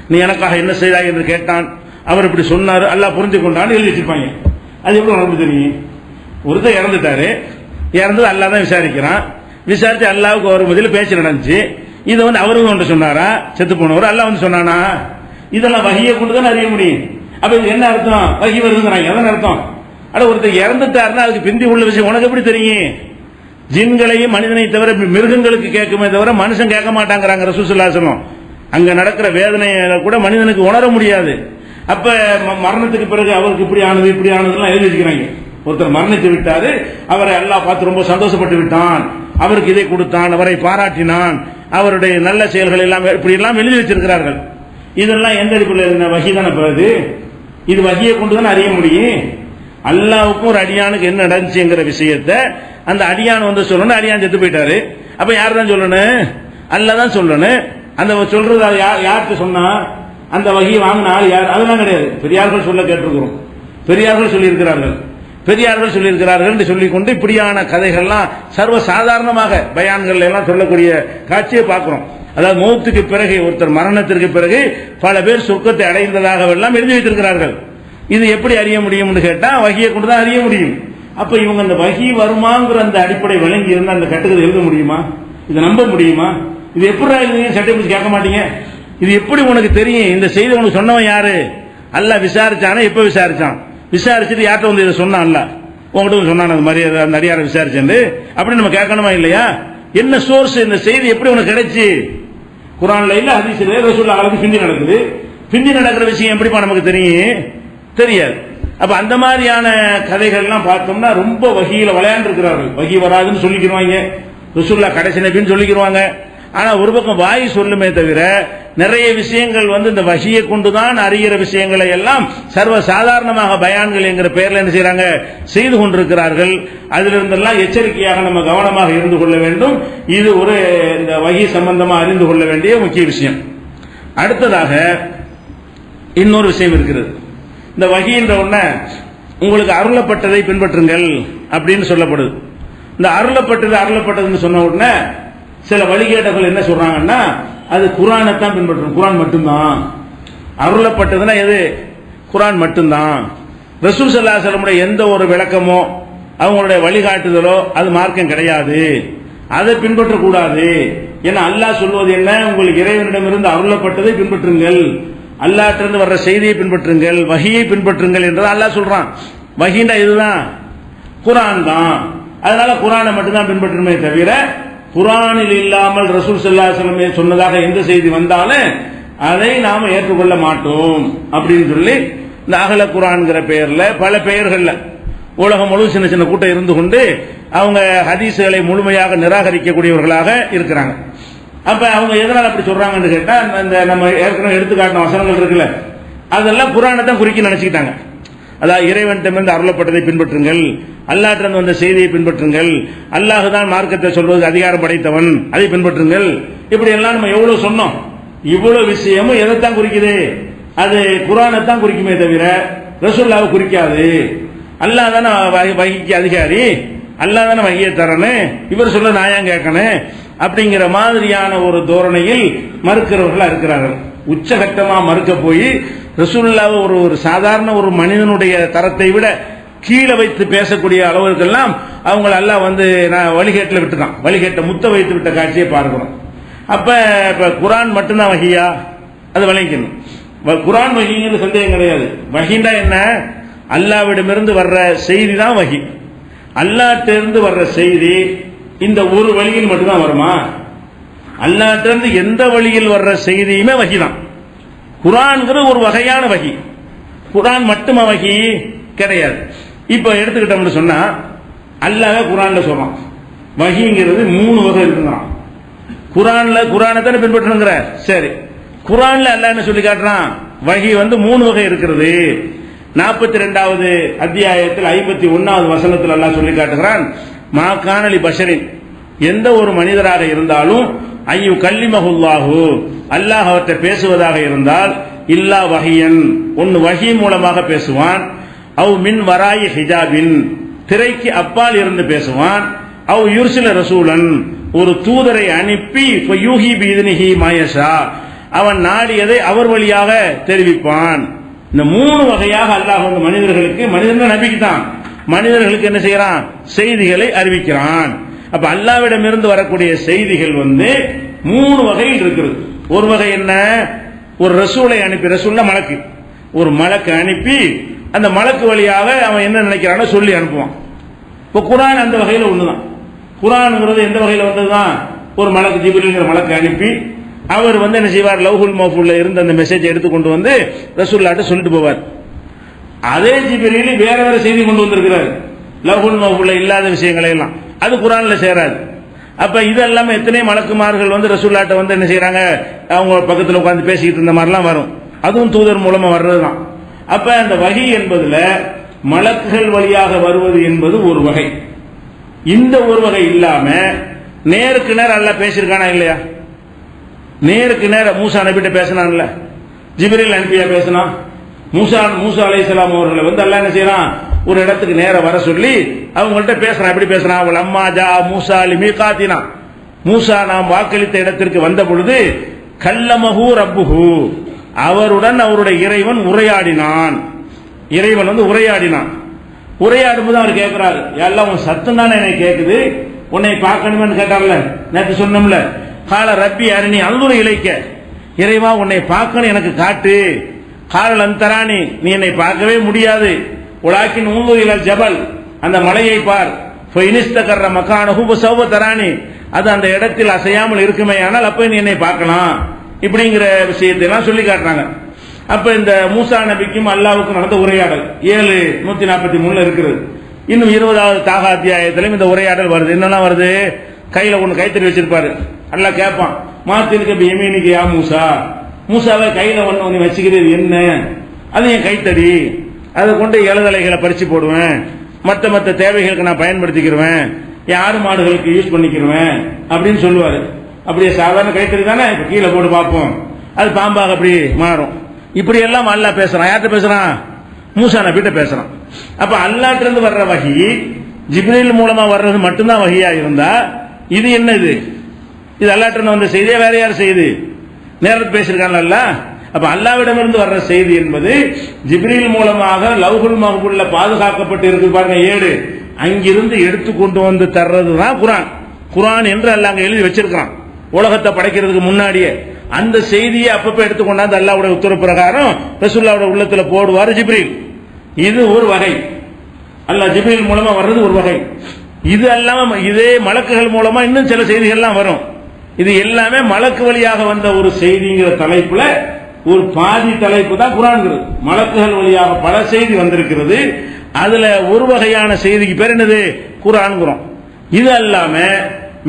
நீ எனக்காக என்ன செய்தாய் என்று கேட்டான், அவர் இப்படி சொன்னார், அல்லாஹ் புரிஞ்சு கொண்டான்னு எழுதி வச்சிருப்பாங்க. அது எப்படி நமக்கு தெரியும்? ஒருத்தர் இறந்துட்டாரு, இறந்தது அல்லாஹ் தான் விசாரிக்கிறான், விசாரிச்சு அல்லாவுக்கு ஒரு பதில் பேச்சு நடந்துச்சு. இதை வந்து அவரும் ஒன்று சொன்னாரா, செத்து போனவர் அல்லாஹ் வந்து சொன்னானா? இதெல்லாம் வஹியை கொண்டு தான் அறிய முடியும். அப்ப இது என்ன அர்த்தம்? வஹி வருதுங்கிறாங்க, அதான் அர்த்தம். அட ஒருத்தர் இறந்துட்டாருன்னா அதுக்கு பிந்தி உள்ள விஷயம் உனக்கு எப்படி தெரியும்? ஜின்களையும் மனிதனை தவிர மிருகங்களுக்கு கேட்குமே தவிர மனுஷன் கேட்க மாட்டாங்கிறாங்க ரசூல் ஸல்லல்லாஹு அலைஹி வஸல்லம். அங்க நடக்கிற வேதனையை கூட மனிதனுக்கு உணர முடியாது. அப்ப மரணத்துக்கு பிறகு அவருக்கு இப்படி ஆனது இப்படி ஆனதுலாம் எழுதி வச்சுக்கிறாங்க. ஒருத்தர் மரணித்து விட்டாரு, அவரை அல்லாஹ் பார்த்து ரொம்ப சந்தோஷப்பட்டு விட்டான், அவருக்கு இதை கொடுத்தான், அவரை பாராட்டினான், அவருடைய நல்ல செயல்கள் எல்லாம் இப்படி எல்லாம் எழுதி வச்சிருக்கிறார்கள். இதெல்லாம் எந்த அடிப்படையில்? வஹி தானே பிறகு. இது வஹியை கொண்டு தான் அறிய முடியும். அல்லாஹ்வுக்கும் ஒரு அடியானுக்கு என்ன நடந்துச்சுங்கிற விஷயத்தை அந்த அடியான் வந்து சொல்லணும், அடியான் செத்து போயிட்டாரு. அப்ப யார் தான் சொல்லணும்? அல்லாஹ் தான் சொல்லணும். அந்த சொல்றது யார்கிட்ட சொன்னா அந்த வகையை வாங்கின ஆள் யார்? அதெல்லாம் கிடையாது. பெரியார்கள் சொல்ல கேட்டிருக்கிறோம், பெரியார்கள் சொல்லியிருக்கிறார்கள், பெரியார்கள் சொல்லியிருக்கிறார்கள் என்று சொல்லிக்கொண்டு இப்படியான கதைகள்லாம் சர்வ சாதாரணமாக பயான்கள் எல்லாம் சொல்லக்கூடிய காட்சியை பார்க்கிறோம். அதாவது மௌத்துக்கு பிறகு, ஒருத்தர் மரணத்திற்கு பிறகு பல பேர் சொர்க்கத்தை அடைந்ததாக எல்லாம் எழுதி வைத்திருக்கிறார்கள். இது எப்படி அறிய முடியும்னு கேட்டா வகியை கொண்டு தான் அறிய முடியும். அப்ப இவங்க அந்த வகி வருமாங்கிற அந்த அடிப்படை விளங்கி இருந்தா அந்த கட்டுக்கதை எழுத முடியுமா? இதை நம்ப முடியுமா? இது எப்படி எழுதுங்க? சட்டை பிடிச்சி கேட்க மாட்டீங்க. இது எப்படி உனக்கு தெரியும்? இந்த செய்தி உனக்கு சொன்னவன் யாரு? அல்லாஹ் விசாரிச்சானா? எப்ப விசாரிச்சான்? விசாரிச்சுட்டு யார்கிட்ட வந்து இதை சொன்னான்? அல்ல உங்ககிட்ட சொன்னான் அந்த மாதிரி அந்த அடியாரை விசாரிச்சு அப்படி நம்ம கேட்கணுமா இல்லையா? என்ன சோர்ஸ்? இந்த செய்தி எப்படி உனக்கு கிடைச்சி? குர்ஆன்ல இல்ல, ஹதீஸ்ல, ரசூலுல்லாஹ் அளவுக்கு பிந்தி நடக்குது. பிந்தி நடக்கிற விஷயம் எப்படிப்பா நமக்கு தெரியும்? தெரியாது. அப்ப அந்த மாதிரியான கதைகள்லாம் பார்த்தோம்னா ரொம்ப வகியில விளையாண்டு இருக்கிறார்கள். வகி வராதுன்னு சொல்லிக்கிறாங்க, ரசூலுல்லாஹ் கடைசி நபின்னு சொல்லிக்கிறாங்க. ஆனா ஒரு பக்கம் வாய் சொல்லுமே தவிர நிறைய விஷயங்கள் வந்து இந்த வகியை கொண்டுதான் அறிகிற விஷயங்களை எல்லாம் சர்வ சாதாரணமாக பயான்கள் என்கிற பெயர்ல என்ன செய்யறாங்க? செய்து கொண்டிருக்கிறார்கள். அதிலிருந்தெல்லாம் எச்சரிக்கையாக நம்ம கவனமாக இருந்து கொள்ள வேண்டும். இது ஒரு இந்த வகி சம்பந்தமா அறிந்து கொள்ள வேண்டிய முக்கிய விஷயம். அடுத்ததாக இன்னொரு விஷயம் இருக்கிறது. இந்த வகின்ற உடனே உங்களுக்கு அருளப்பட்டதை பின்பற்றுங்கள் அப்படின்னு சொல்லப்படுது. இந்த அருளப்பட்டதுன்னு சொன்ன உடனே சில வழிகேட்டர்கள் என்ன சொல்றாங்கன்னா அது குர்ஆனைத்தான் பின்பற்றணும், குர்ஆன் மட்டும்தான். அருளப்பட்டதுன்னா எது? குர்ஆன் மட்டும்தான். ரசூல் ஸல்லல்லாஹு அலைஹி வஸல்லம் எந்த ஒரு விளக்கமோ அவங்களுடைய வழிகாட்டுதலோ அது மார்க்கம் கிடையாது, அதை பின்பற்றக்கூடாது. ஏன்னா அல்லாஹ் சொல்வது என்ன? உங்களுக்கு இறைவனிடமிருந்து அருளப்பட்டதை பின்பற்றுங்கள், அல்லாஹ்விலிருந்து வர்ற செய்தியை பின்பற்றுங்கள், வஹியை பின்பற்றுங்கள் என்று அல்லாஹ் சொல்றான். வஹின்னா இதுதான், குர்ஆன் தான். அதனால குர்ஆனை மட்டும்தான் பின்பற்றணுமே தவிர குர்ஆனில் இல்லாமல் ரசூல் ஸல்லல்லாஹு அலைஹி வஸல்லம் சொன்னதாக எந்த செய்தி வந்தாலும் அதை நாம ஏற்றுக்கொள்ள மாட்டோம் அப்படின்னு சொல்லி இந்த அகல குர்ஆன்ங்கிற பெயர்ல பல பெயர்கள்ல உலகம் முழு சின்ன சின்ன கூட்டம் இருந்து கொண்டு அவங்க ஹதீஸ்களை முழுமையாக நிராகரிக்கக்கூடியவர்களாக இருக்கிறாங்க. அப்ப அவங்க எதனால அப்படி சொல்றாங்கன்னு கேட்டா இந்த நம்ம ஏற்கனவே எடுத்துக்காட்டின வசனங்கள் இருக்குல்ல, அதெல்லாம் குர்ஆனை தான் குறிக்க நினைச்சுக்கிட்டாங்க. அதாவது இறைவனிடமிருந்து அருளப்பட்டதை பின்பற்றுங்கள், அல்லாஹ்விலிருந்து வந்த செய்தியை பின்பற்றுங்கள், அல்லாஹ் தான் மார்க்கத்தை சொல்வது அதிகாரம் படைத்தவன், அதை பின்பற்றுங்கள். இப்படி எல்லாம் நம்ம எவ்வளவு சொன்னோம். இவ்வளவு விஷயமும் எதைத்தான் குறிக்குது? அது குர்ஆனை தான் குறிக்குமே தவிர ரசூலுல்லாஹ்வை குறிக்காது. அல்லாஹ் தானே வஹிக்கு அதிகாரி, அல்லாஹ் தானே வஹியை தரணும், இவர் சொல்ல நான் ஏன் கேட்கணும் அப்படிங்கிற மாதிரியான ஒரு தோரணையில் மறுக்கிறவர்களா இருக்கிறார்கள். உச்சகட்டமா மறுக்க போய் ரசூலுல்லாஹ் ஒரு சாதாரண ஒரு மனிதனுடைய தரத்தை விட கீழே வைத்து பேசக்கூடிய அளவுக்கெல்லாம் அவங்கள அல்லாஹ் வந்து நான் வழிகேட்டில் விட்டுதான், வழிகேட்ட முத்த வைத்து விட்ட காட்சியை பார்க்கிறோம். அப்ப குர்ஆன் மட்டும்தான் வஹியா? அது விளங்கிக்கணும். குர்ஆன் வஹிங்கிறது சந்தேகம் கிடையாது. வஹின்னா என்ன? அல்லாஹ்விடமிருந்து வர்ற செய்தி தான் வஹி. அல்லாஹ்விடமிருந்து வர்ற செய்தி இந்த ஒரு வழியில் மட்டும்தான் வருமா? அல்லாஹ்விடமிருந்து எந்த வழியில் வர்ற செய்தியுமே வஹி தான். குர்ஆன்ங்கிறது ஒரு வகையான வஹி, குர்ஆன் மட்டுமா வஹி? கிடையாது. இப்ப எடுத்துக்கிட்டோம்னு சொன்னா அல்லாஹ் குர்ஆன்ல சொல்றான் வஹிங்கிறது 3 வகை இருக்குங்கிறான். குர்ஆனை தானே பின்பற்றணுங்கிற. சரி, குர்ஆன்ல அல்லாஹ் என்ன சொல்லி காட்டுறான்? வஹி வந்து 3 வகை இருக்கிறது. 42வது அத்தியாயத்தில் 51வது வசனத்தில் அல்லாஹ் சொல்லி காட்டுகிறான், மா கானலி பஷரின், எந்த ஒரு மனிதராக இருந்தாலும் ஐயு கல்லிமஹுல்லாஹு, அல்லாஹ் அவர்கிட்ட பேசுவதாக இருந்தால் இல்லா வஹியன், ஒன்னு வஹி மூலமாக பேசுவான், அவ் மின் வராயி ஹிஜாபின், திரைக்கு அப்பால் இருந்து பேசுவான், அவ் யுர்சில ரசூலன், ஒரு தூதரை அனுப்பி ஃபயூஹி பிஇذنஹி மா யஷா, அவன் நாடியதை அவர் வழியாக தெரிவிப்பான். இந்த 3 வகையாக அல்லாஹ் வந்து மனிதர்களுக்கு, மனிதர்கள் நபிக்கு தான், மனிதர்களுக்கு என்ன செய்யறான்? செய்திகளை அறிவிக்கிறான். அப்ப அல்லாஹ்விடமிருந்து வரக்கூடிய செய்திகள் வந்து 3 வகையில் இருக்கிறது. ஒரு வகை என்ன? ஒரு ரசூலை அனுப்பி, ரசூல்னா மலக்கு, ஒரு மலக்கு அனுப்பி அந்த மலக்கு வழியாக அவன் என்ன நினைக்கிறானோ சொல்லி அனுப்புவான். இப்ப குர்ஆன் அந்த வகையில் ஒண்ணுதான். குர்ஆன்ங்கிறது எந்த வகையில் வந்ததுதான்? ஒரு மலக்கு, ஜிப்ரீல்ங்கிற மலக்கு அனுப்பி அவர் வந்து என்ன செய்வார்? லவ்ஹுல் மஹ்ஃபூல்ல இருந்து அந்த மெசேஜ் எடுத்து கொண்டு வந்து ரசூலுல்லாஹ்ட்ட சொல்லிட்டு போவார். அதே ஜிப்ரீல் வேற வேற செய்தி கொண்டு வந்திருக்கிறார், லவ்ஹுல் மஹ்ஃபூல்ல இல்லாத விஷயங்களை எல்லாம், அது குர்ஆன்ல சேராது. அப்ப இதெல்லாம் எத்தனை மலக்குமார்கள் வந்து ரசூலுல்லாஹ்ட்ட வந்து என்ன செய்யறாங்க? அவங்க பக்கத்தில் உட்கார்ந்து பேசிக்கிட்டு இருந்த மாதிரிலாம் வரும். அதுவும் தூதர் மூலமா வர்றதுதான். அப்ப அந்த வஹி என்பதுல மலக்குகள் வழியாக வருவது என்பது ஒரு வகை. இந்த ஒரு வகை இல்லாம நேருக்கு நேரம் அல்லாஹ் பேசியிருக்கானா இல்லையா? நேருக்கு நேரம் மூசா நபிட்ட பேசினான்ல, ஜிப்ரீல் அனுப்பியா பேசினான். மூசா அலைஹிஸ்ஸலாம் அவர்களை வந்து அல்லாஹ் என்ன செய்யறான், ஒரு இடத்துக்கு நேரம் வர சொல்லி அவங்கள்ட்ட பேசுறான். எப்படி பேசுறான்? அவள் அம்மா ஜா மூசா லிமீகாத்தினா, மூசா நாம் வாக்களித்த இடத்திற்கு வந்த பொழுது கல்லமஹு ரப்புஹு, அவருடன் அவருடைய இறைவன் உரையாடினான். இறைவன் வந்து உரையாடினான். உரையாடும்போது அவர் கேட்கிறாரு, எல்லாம் உன் சத்தம் தானே எனக்கு கேட்குது, உன்னை பார்க்கணும்னு கேட்டார்ல, நேற்று சொன்னோம்ல, கால ரப்பி அருணி அல்லுரை இழைக்க, இறைவா உன்னை பார்க்கணும் எனக்கு காட்டு. கால அந்தராணி, நீ என்னை பார்க்கவே முடியாது. உலாக்கின் ஊங்குயிலல் ஜபல், அந்த மலையை பார். ஃபைனிஸ்தகர்ர மகானஹு வஸௌவ தரானி, அது அந்த இடத்தில் அசையாமல் இருக்குமே, ஆனால் அப்ப நீ என்னை பார்க்கலாம். இப்படிங்கிற விஷயத்தை எல்லாம் சொல்லி காட்டுறாங்க. அப்ப இந்த மூசா நபிக்கும் அல்லாஹ்வுக்கும் நடந்த உரையாடல் 7:143 இருக்கிறது. இன்னும் 20வது தாகா அத்தியாயத்திலும் இந்த உரையாடல் வருது. என்னெல்லாம் வருது? கையில ஒண்ணு கைத்தறி வச்சிருப்பாரு. அல்லாஹ் கேட்பான், மாத்திருக்க யமீனிக்கு யா மூசா, மூசாவை கையில ஒண்ணு வச்சுக்கிறது என்ன? அது என் கைத்தடி, அதை கொண்டு எழுதலைகளை பறிச்சு போடுவேன், மற்ற தேவைகளுக்கு நான் பயன்படுத்திக்கிறேன், என் ஆடு மாடுகளுக்கு யூஸ் பண்ணிக்கிறேன் அப்படின்னு சொல்லுவாரு. அப்படியே சாதாரண கைத்தறி தானே, இப்ப கீழே போட்டு பார்ப்போம், அது பாம்பாக அப்படி மாறும். இப்படி எல்லாம் அல்லாஹ் பேசுறான். யார்கிட்ட பேசுறான்? மூசா நபிட்ட பேசுறான். அப்ப அல்லாஹ்ட்ட இருந்து வர்ற வஹி ஜிப்ரீல் மூலமா வர்றது மட்டும்தான் வஹியா இருந்தா, இது என்னது? இது அல்லாஹ்ட்ட இருந்து வந்த செய்தியா வேற யார் செய்தி? நேரத்தில் பேசியிருக்காங்கல்ல. அப்ப அல்லாஹ்விடமிருந்து வர்ற செய்தி என்பது ஜிப்ரீல் மூலமாக லவ்ஹுல் மஹ்பூல்ல பாதுகாக்கப்பட்டு இருக்கு பாருங்க, 7, அங்கிருந்து எடுத்து கொண்டு வந்து தர்றதுதான் குர்ஆன். குர்ஆன் என்று அல்லாஹ் அங்க எழுதி வச்சிருக்கான். உலகத்தை படைக்கிறதுக்கு முன்னாடியே அந்த செய்தியை அப்பப்ப எடுத்துக்கொண்டாந்து அல்லாஹ்வுடைய உத்தரவு பிரகாரம் ரசூலுல்லாஹ்வுடைய உள்ளத்துல போடுவார் ஜிப்ரீல். இது ஒரு வகை. அல்லாஹ் ஜிப்ரீல் மூலமா வர்றது ஒரு வகை. இது அல்லாம இதே மலக்குகள் மூலமா இன்னும் சில செய்திகள்லாம் வரும். இது எல்லாமே மலக்கு வழியாக வந்த ஒரு செய்திங்கிற தலைப்புல ஒரு பாதி தலைப்பு தான் குர்ஆன்ங்கிறது. மலக்குகள் வழியாக பல செய்தி வந்திருக்கிறது. அதுல ஒரு வகையான செய்திக்கு பேர் என்னது? குர்ஆன்ங்கிறோம். இது அல்லாம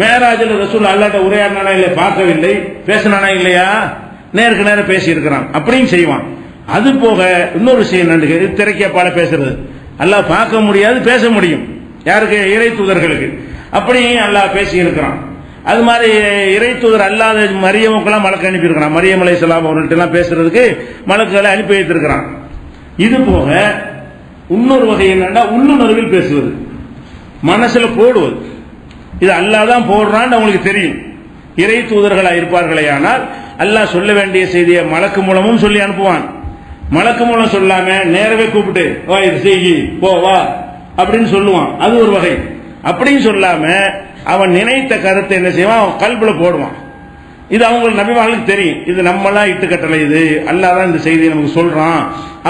மேராஜில் ரசூல் அல்லாஹ்ட்ட உரையாடினானா இல்லையா? பார்க்கவில்லை, பேசினானா இல்லையா? நேருக்கு நேரம் பேசி இருக்கிறான், அப்படியும் செய்வான். அது போக இன்னொரு விஷயம் என்னன்னு, திரைக்கப்பால பேசுறது. அல்லாஹ் பார்க்க முடியாது, பேச முடியும். யாருக்கு? இறை தூதர்களுக்கு. அப்படியும் அல்லாஹ் பேசி இருக்கிறான். அது மாதிரி இறை தூதர் அல்லாத மரியமுக்கெல்லாம் மலக்கு அனுப்பி இருக்கிறான். மரியம் அலைஹிஸ்ஸலாம் அவர்கள்ட்ட எல்லாம் பேசுறதுக்கு மலக்குகளை அனுப்பி வைத்திருக்கிறான். இது போக இன்னொரு வகை என்னன்னா, உள்ளுணர்வில் பேசுவது, மனசுல போடுவது. இது அல்லாஹ் தான் போடுறான்னு அவங்களுக்கு தெரியும். இறை தூதர்களா இருப்பார்களே ஆனால் அல்லாஹ் சொல்ல வேண்டிய செய்தியை மலக்கு மூலமும் சொல்லி அனுப்புவான். மலக்கு மூலம் சொல்லாம நேரவே கூப்பிட்டு வா இது செய்யி போ வா அப்படின்னு சொல்லுவான். அது ஒரு வகை. அப்படியும் சொல்லாம அவன் நினைத்த கருத்தை என்ன செய்வான்? கல்புல போடுவான். இது அவங்களுக்கு நபிமார்களுக்கு தெரியும். இது நம்மளாம் இட்டுக்கட்டளை, இது அல்லாஹ் தான் இந்த செய்தியை நமக்கு சொல்றான்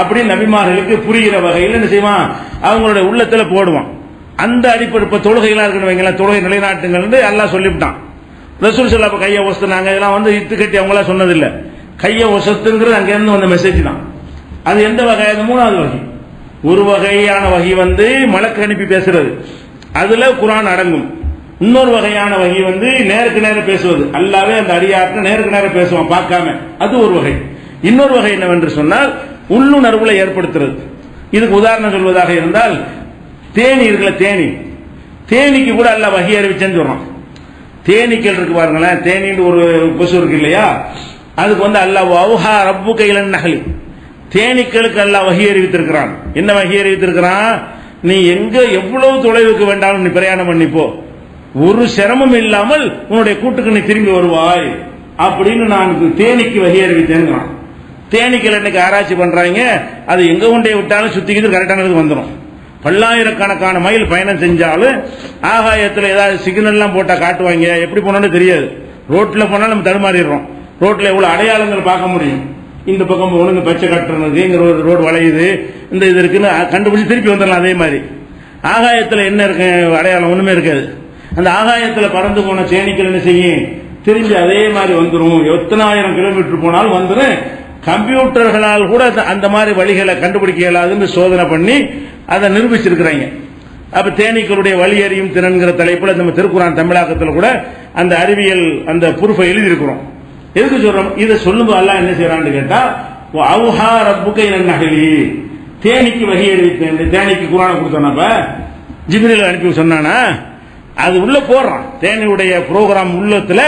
அப்படின்னு நபிமார்களுக்கு புரிகிற வகையில் என்ன செய்வான்? அவங்களுடைய உள்ளத்துல போடுவான். அந்த அடிப்படை இப்ப தொழுகைகளா இருக்கணும் வைங்களேன், தொழுகை நிலைநாட்டுங்கள் அல்லாஹ் சொல்லிவிட்டான். ரசூல் ஸல்லல்லாஹு கையை ஒசத்துனாங்க, இதெல்லாம் வந்து இட்டு கட்டி அவங்களா சொன்னதில்லை. கையை ஒசத்துங்கிறது அங்க இருந்து வந்த மெசேஜ் தான். அது எந்த வகை? அது 3வது வகை. ஒரு வகையான வகை வந்து மலக்கு அனுப்பி பேசுறது, அதுல குர்ஆன் அடங்கும். இன்னொரு வகையான வகை வந்து நேருக்கு நேரம் பேசுவது, அல்லாஹ்வே அந்த அடியார்ட்ட நேருக்கு நேரம் பேசுவான் பார்க்காம, அது ஒரு வகை. இன்னொரு வகை என்னவென்று சொன்னால் உள்ளுணர்வுல ஏற்படுத்துறது. இதுக்கு உதாரணம் சொல்வதாக இருந்தால், தேனி இருக்குல்ல, தேனிக்கு கூட அல்லாஹ் வஹி அறிவிச்சேன்னு சொல்றான். தேனீக்கள் இருக்கு பாருங்களேன், தேனின்னு ஒரு கொசு இருக்கு இல்லையா, அதுக்கு வந்து அல்லாஹ் வௌஹா ரப்புக இலன் நஹ்லி, தேனீக்களுக்கு அல்லாஹ் வஹி அறிவித்திருக்கிறான். என்ன வஹி அறிவித்திருக்கிறான்? நீ எங்க எவ்வளவு தொலைவுக்கு வேண்டாலும் நீ பிரயாணம் பண்ணிப்போ, ஒரு சிரமம் இல்லாமல் உன்னுடைய கூட்டுக்கு நீ திரும்பி வருவாய் அப்படின்னு நான் தேனிக்கு வஹி அறிவித்தேங்கிறான். தேனீக்கள் இன்னைக்கு ஆராய்ச்சி பண்றாங்க, அது எங்க கொண்டே விட்டாலும் சுத்திக்கிட்டு கரெக்டானதுக்கு வந்துடும். பல்லாயிரக்கணக்கான மைல் பயணம் செஞ்சாலும் ஆகாயத்தில் ஏதாவது சிக்னல்லாம் போட்டா காட்டுவாங்க, எப்படி போனோன்னு தெரியாது. ரோட்ல போனாலும் நம்ம தடுமாறிடுறோம். ரோட்ல எவ்வளவு அடையாளங்கள் பார்க்க முடியும். இந்த பக்கம் ஒழுங்கு பச்சை கட்டுறது, இங்க ரோடு வளையுது, இந்த இது இருக்குன்னு கண்டுபிடிச்சு திருப்பி வந்துடலாம். அதே மாதிரி ஆகாயத்தில் என்ன இருக்கு? அடையாளம் ஒண்ணுமே இருக்காது. அந்த ஆகாயத்தில் பறந்து போன தேனீக்கள் என்ன செய்யும்? திரும்பி அதே மாதிரி வந்துடும். எத்தனை ஆயிரம் கிலோமீட்டர் போனாலும் வந்துடும். கம்ப்யூட்டர்களால் கூட அந்த மாதிரி வழிகளை கண்டுபிடிக்க இயலாதுன்னு சோதனை பண்ணி அதை நிரூபிச்சிருக்கிறாங்க. அப்ப தேனீக்களுடைய வழி அறியும் திறன்கிற தலைப்புல நம்ம திருக்குர்ஆன் தமிழாக்கத்தில் கூட அந்த அறிவியல் அந்த ப்ரூஃபை எழுதியிருக்கிறோம். எதுக்கு சொல்றோம்? இதை சொல்லும்போது அல்லாஹ் என்ன செய்யறான்னு கேட்டா, அவுஹா ரப்புக இலன் நஹ்லி, தேனிக்கு வஹி அறிவித்தேன். தேனிக்கு குர்ஆனை கொடுத்தானப்ப ஜிப்ரீல் அனுப்பி சொன்னானா? அது உள்ள போடுறான். தேனியுடைய ப்ரோக்ராம் உள்ளத்துல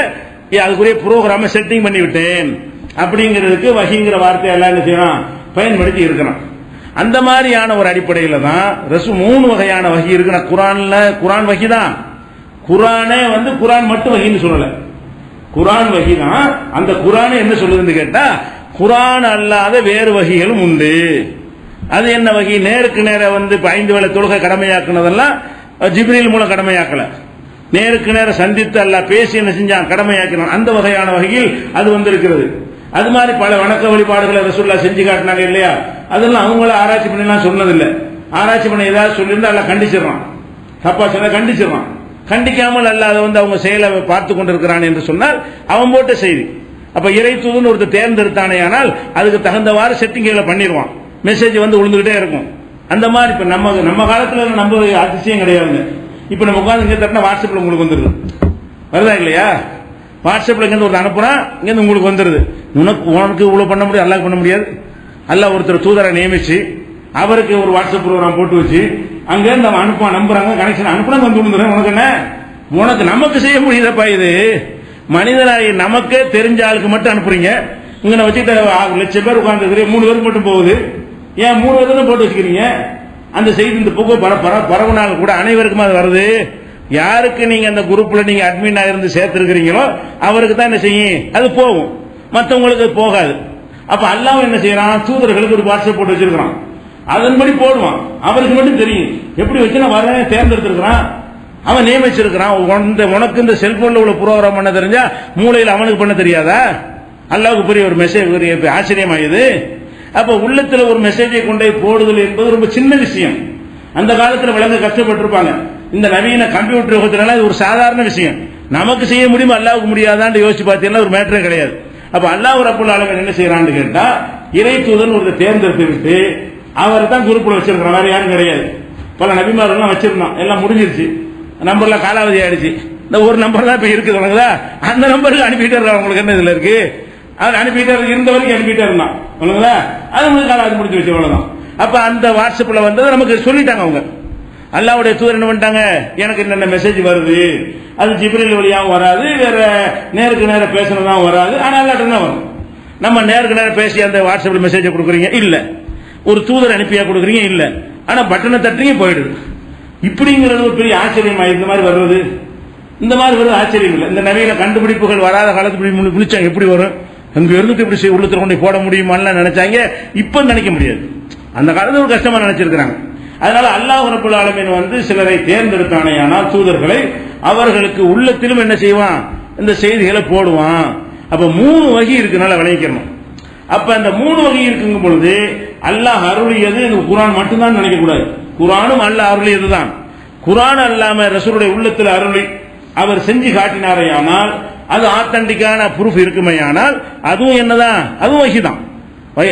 அதுக்குரிய ப்ரோக்ராம செட்டிங் பண்ணி விட்டேன் அப்படிங்கிறதுக்கு வஹிங்கிற வார்த்தை எல்லாம் என்ன செய்யறான், பயன்படுத்தி இருக்கிறான். அந்த மாதிரியான ஒரு அடிப்படையில் தான் ரசூல் 3 வகையான வஹி இருக்கு. குரான்ல குரான் வஹி தான். குரானே குரான் மட்டும் வஹின்னு சொல்லல, குரான் வஹி தான். அந்த குரான் என்ன சொல்லுதுன்னு கேட்டா, குரான் அல்லாத வேறு வகைகளும் உண்டு. அது என்ன வகை? நேருக்கு நேர 5 வேளை தொழுகை கடமையாக்குனதெல்லாம் ஜிப்ரீல் மூலம் கடமையாக்கல, நேருக்கு நேர சந்தித்து அல்லாஹ் பேசி என்ன செஞ்சான், கடமையாக்கினான். அந்த வகையான வகையில் அது இருக்கிறது. அது மாதிரி பல வணக்க வழிபாடுகளை ரசூலுல்லாஹ் செஞ்சு காட்டினாங்க இல்லையா, அதெல்லாம் அவங்கள ஆராய்ச்சி பண்ணலாம் சொன்னதில்லை. ஆராய்ச்சி பண்ண ஏதாவது சொல்லியிருந்தா அல்லாஹ் கண்டிச்சிடறான், தப்பா சொன்ன கண்டிச்சிடறான். கண்டிக்காமல் அல்லாஹ் அதை அவங்க செயலை பார்த்து கொண்டிருக்கிறான் என்று சொன்னால் அவன் போட்ட செய்தி. அப்ப இறை தூதுன்னு ஒருத்தர் தேர்ந்தெடுத்தானே, ஆனால் அதுக்கு தகுந்தவாறு செட்டிங்களை பண்ணிடுவான், மெசேஜ் விழுந்துகிட்டே இருக்கும். அந்த மாதிரி இப்ப நம்ம காலத்துல நம்ம அதிசயம் கிடையாது. இப்ப நம்ம உட்காந்து இங்க தட்டினா வாட்ஸ்அப்ல உங்களுக்கு வந்துருது, வருதா இல்லையா? வாட்ஸ்அப்ல இங்க ஒரு அனுப்புனா இங்க உங்களுக்கு வந்துருது. உனக்கு இவ்வளவு பண்ண முடியாது, அல்லாஹ் பண்ண முடியாது. அல்லாஹ் ஒருத்தர் தூதரை நியமிச்சு அவருக்கு ஒரு வாட்ஸ்அப் ப்ரோக்ராம் போட்டு வச்சு அங்க இருந்து அவன் அனுப்புவான், நம்புறாங்க, கனெக்ஷன் அனுப்புனா வந்துடுறேன். உனக்கு என்ன, உனக்கு நமக்கு செய்ய முடியுதப்பா இது? மனிதனாகி நமக்கே தெரிஞ்ச ஆளுக்கு மட்டும் அனுப்புறீங்க. இங்க வச்சுட்டு 6 லட்சம் பேர் உட்கார்ந்து 3 பேருக்கு மட்டும் போகுது. ஏன் 3 பேருக்கு போட்டு வச்சுக்கிறீங்க? அந்த செய்தி இந்த புகை பரவனால கூட அனைவருக்கும் அது வருது. யாருக்கு நீங்க அந்த குரூப்ல நீங்க அட்மினா இருந்து சேர்த்திருக்கிறீங்களோ அவருக்கு தான் என்ன செய்யும், அது போகும், மற்றவங்களுக்கு போகாது. அப்ப அல்லாஹ் என்ன செய்யறான், தூதர்களுக்கு ஒரு வாட்ஸ்அப் போட்டு வச்சிருக்கான், அதன்படி போடுவான். அவருக்கு மட்டும் தெரியும் எப்படி வச்சுனா வர தேர்ந்தெடுத்திருக்கிறான், அவன் நியமிச்சிருக்கிறான். உனக்கு இந்த செல்போன்ல உள்ள ப்ரோக்ராம் பண்ண தெரிஞ்சா மூளையில் அவனுக்கு பண்ண தெரியாதா? அல்லாஹ்வுக்கு பெரிய ஒரு மெசேஜ், பெரிய ஆச்சரியமாயுது. அப்ப உள்ளத்துல ஒரு மெசேஜை கொண்டே போடுதல் என்பது ரொம்ப சின்ன விஷயம். அந்த காலத்துல விலங்கு கஷ்டப்பட்டிருப்பாங்க. இந்த நவீன கம்ப்யூட்டர் யுகத்தினால இது ஒரு சாதாரண விஷயம். நமக்கு செய்ய முடியுமா, அல்லாஹ்வுக்கு முடியாதான்னு யோசிச்சு பார்த்தீங்கன்னா ஒரு மேட்டரே கிடையாது. அப்ப அல்லாஹ் ரப்பல் ஆலமீன் என்ன செய்யறான்னு கேட்டா, இறை தூதன் ஒருத்தர் தேர்ந்தெடுத்து விட்டு அவர் தான் குரூப்ல வச்சிருக்கிறார், வேற யாரும் கிடையாது. பல நபிமாரெல்லாம் வச்சிருந்தோம், எல்லாம் முடிஞ்சிருச்சு, நம்பர்லாம் காலாவதி ஆயிடுச்சு. இந்த ஒரு நம்பர் தான் இப்ப இருக்குது உனக்குதா, அந்த நம்பருக்கு அனுப்பிட்டு உங்களுக்கு என்ன இதுல இருக்கு, அவர் அனுப்பிட்டு இருந்த வரைக்கும் அனுப்பிட்டே இருந்தான், அது உங்களுக்கு காலாவதி முடிச்சு வச்சு அவ்வளவுதான். அப்ப அந்த வாட்ஸ்அப்ல வந்தது நமக்கு சொல்லிட்டாங்க அவங்க. அல்லாஹ்வுடைய தூதர் என்ன பண்ணிட்டாங்க, எனக்கு என்னென்ன மெசேஜ் வருது, அது ஜிப்ரீல் வழியாகவும் வராது, வேற நேருக்கு நேரம் பேசணும் வராது, ஆனா அல்லாஹ்ட்ட தான் வரும். நம்ம நேருக்கு நேரம் பேசி அந்த வாட்ஸ்அப்ல மெசேஜ் கொடுக்குறீங்க இல்ல, ஒரு தூதர் அனுப்பியா கொடுக்குறீங்க இல்ல, ஆனா பட்டனை தட்டுறீங்க போயிடுது. இப்படிங்கிறது ஒரு பெரிய ஆச்சரியமா இந்த மாதிரி வர்றது, இந்த மாதிரி வருது ஆச்சரியம் இல்லை. இந்த நவீன கண்டுபிடிப்புகள் வராத காலத்து விழிச்சாங்க, எப்படி வரும், அங்க இருந்துட்டு இப்படி உள்ளத்துல கொண்டு போட முடியுமான்னு நினைச்சாங்க. இப்ப நினைக்க முடியாது, அந்த காலத்துல ஒரு கஷ்டமா நினைச்சிருக்கிறாங்க. அதனால அல்லாஹ் ரப்பல் ஆலமீன் சிலரை தேர்ந்தெடுத்தானே, ஆனால் தூதர்களை அவர்களுக்கு உள்ளத்திலும் என்ன செய்வான், இந்த செய்திகளை போடுவான். அப்ப 3 வகை இருக்குனால விளைவிக்கணும். அப்ப அந்த 3 வகை இருக்குங்கும் பொழுது அல்லாஹ் அருளியது குர்ஆன் மட்டும்தான் நினைக்க கூடாது. குர்ஆனும் அல்லாஹ் அருளியது தான். குர்ஆன் அல்லாம ரசூலுடைய உள்ளத்தில் அருளி அவர் செஞ்சு காட்டினாரே ஆனால், அது ஆத்தன்டிக்கான ப்ரூஃப் இருக்குமே ஆனால் அதுவும் என்னதான், அதுவும் வஹி தான்.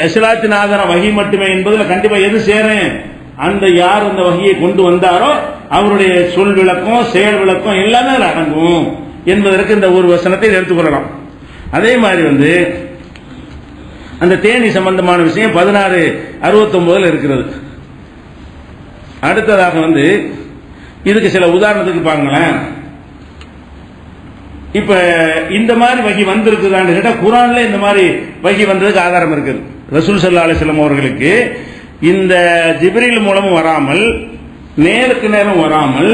இஸ்லாத்தின் ஆதாரம் வஹி மட்டுமே என்பதில் கண்டிப்பா எது சேரும், அந்த யார் அந்த வஹியை கொண்டு வந்தாரோ அவருடைய சொல் விளக்கம் செயல் விளக்கம் எல்லாமே அடங்கும் என்பதற்கு இந்த ஒரு வசனத்தை எடுத்துக்கொள்ளலாம். அதே மாதிரி அந்த தேனி சம்பந்தமான விஷயம் 1669 இருக்கிறது. அடுத்ததாக இதுக்கு சில உதாரணத்துக்கு பாருங்களேன். இப்ப இந்த மாதிரி வகி வந்திருக்குதான்னு கேட்டா குர்ஆன்ல இந்த மாதிரி வகி வந்ததுக்கு ஆதாரம் இருக்குது. ரசூல் ஸல்லல்லாஹு அலைஹி வஸல்லம் அவர்களுக்கு இந்த ஜிப்ரீல் மூலமும் வராமல், நேருக்கு நேரம் வராமல்,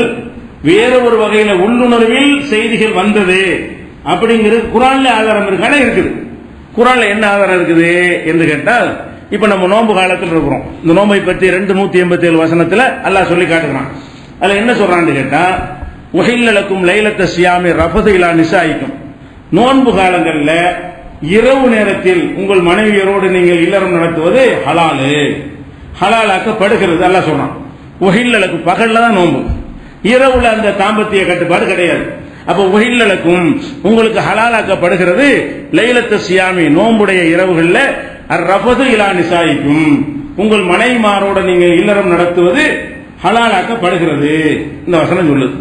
வேற ஒரு வகையில உள்ளுணர்வில் செய்திகள் வந்தது அப்படிங்கிறது குர்ஆன்ல ஆதாரம் இருக்கானே இருக்குது. குர்ஆன்ல என்ன ஆதாரம் இருக்குது என்று கேட்டால், இப்ப நம்ம நோன்பு காலத்தில் இருக்கிறோம். இந்த நோன்பை பற்றி 287 வசனத்துல அல்லாஹ் சொல்லி காட்டுகிறான். அதுல என்ன சொல்றான்னு கேட்டா, உஹில்ல லக்கும் லைலத்த ஸியாமி ரஃபது இலா நிசாயிக்கும், நோன்பு காலங்கள்ல இரவு நேரத்தில் உங்கள் மனைவியரோடு நீங்கள் இல்லறம் நடத்துவது ஹலாலு, ஹலாலாக்கப்படுகிறது அல்லாஹ் சொல்றான். உஹில்ல லக்கும், பகல்ல தான் நோன்பு, இரவுல அந்த தாம்பத்திய கட்டுப்பாடு கிடையாது. அப்ப உஹில்ல லக்கும், உங்களுக்கு ஹலாலாக்கப்படுகிறது, லைலத்த ஸியாமி, நோன்புடைய இரவுகள்ல ரஃபது இலா நிசாயிக்கும், உங்கள் மனைவிமாரோட நீங்கள் இல்லறம் நடத்துவது ஹலாலாக்கப்படுகிறது. இந்த வசனம் சொல்லுது.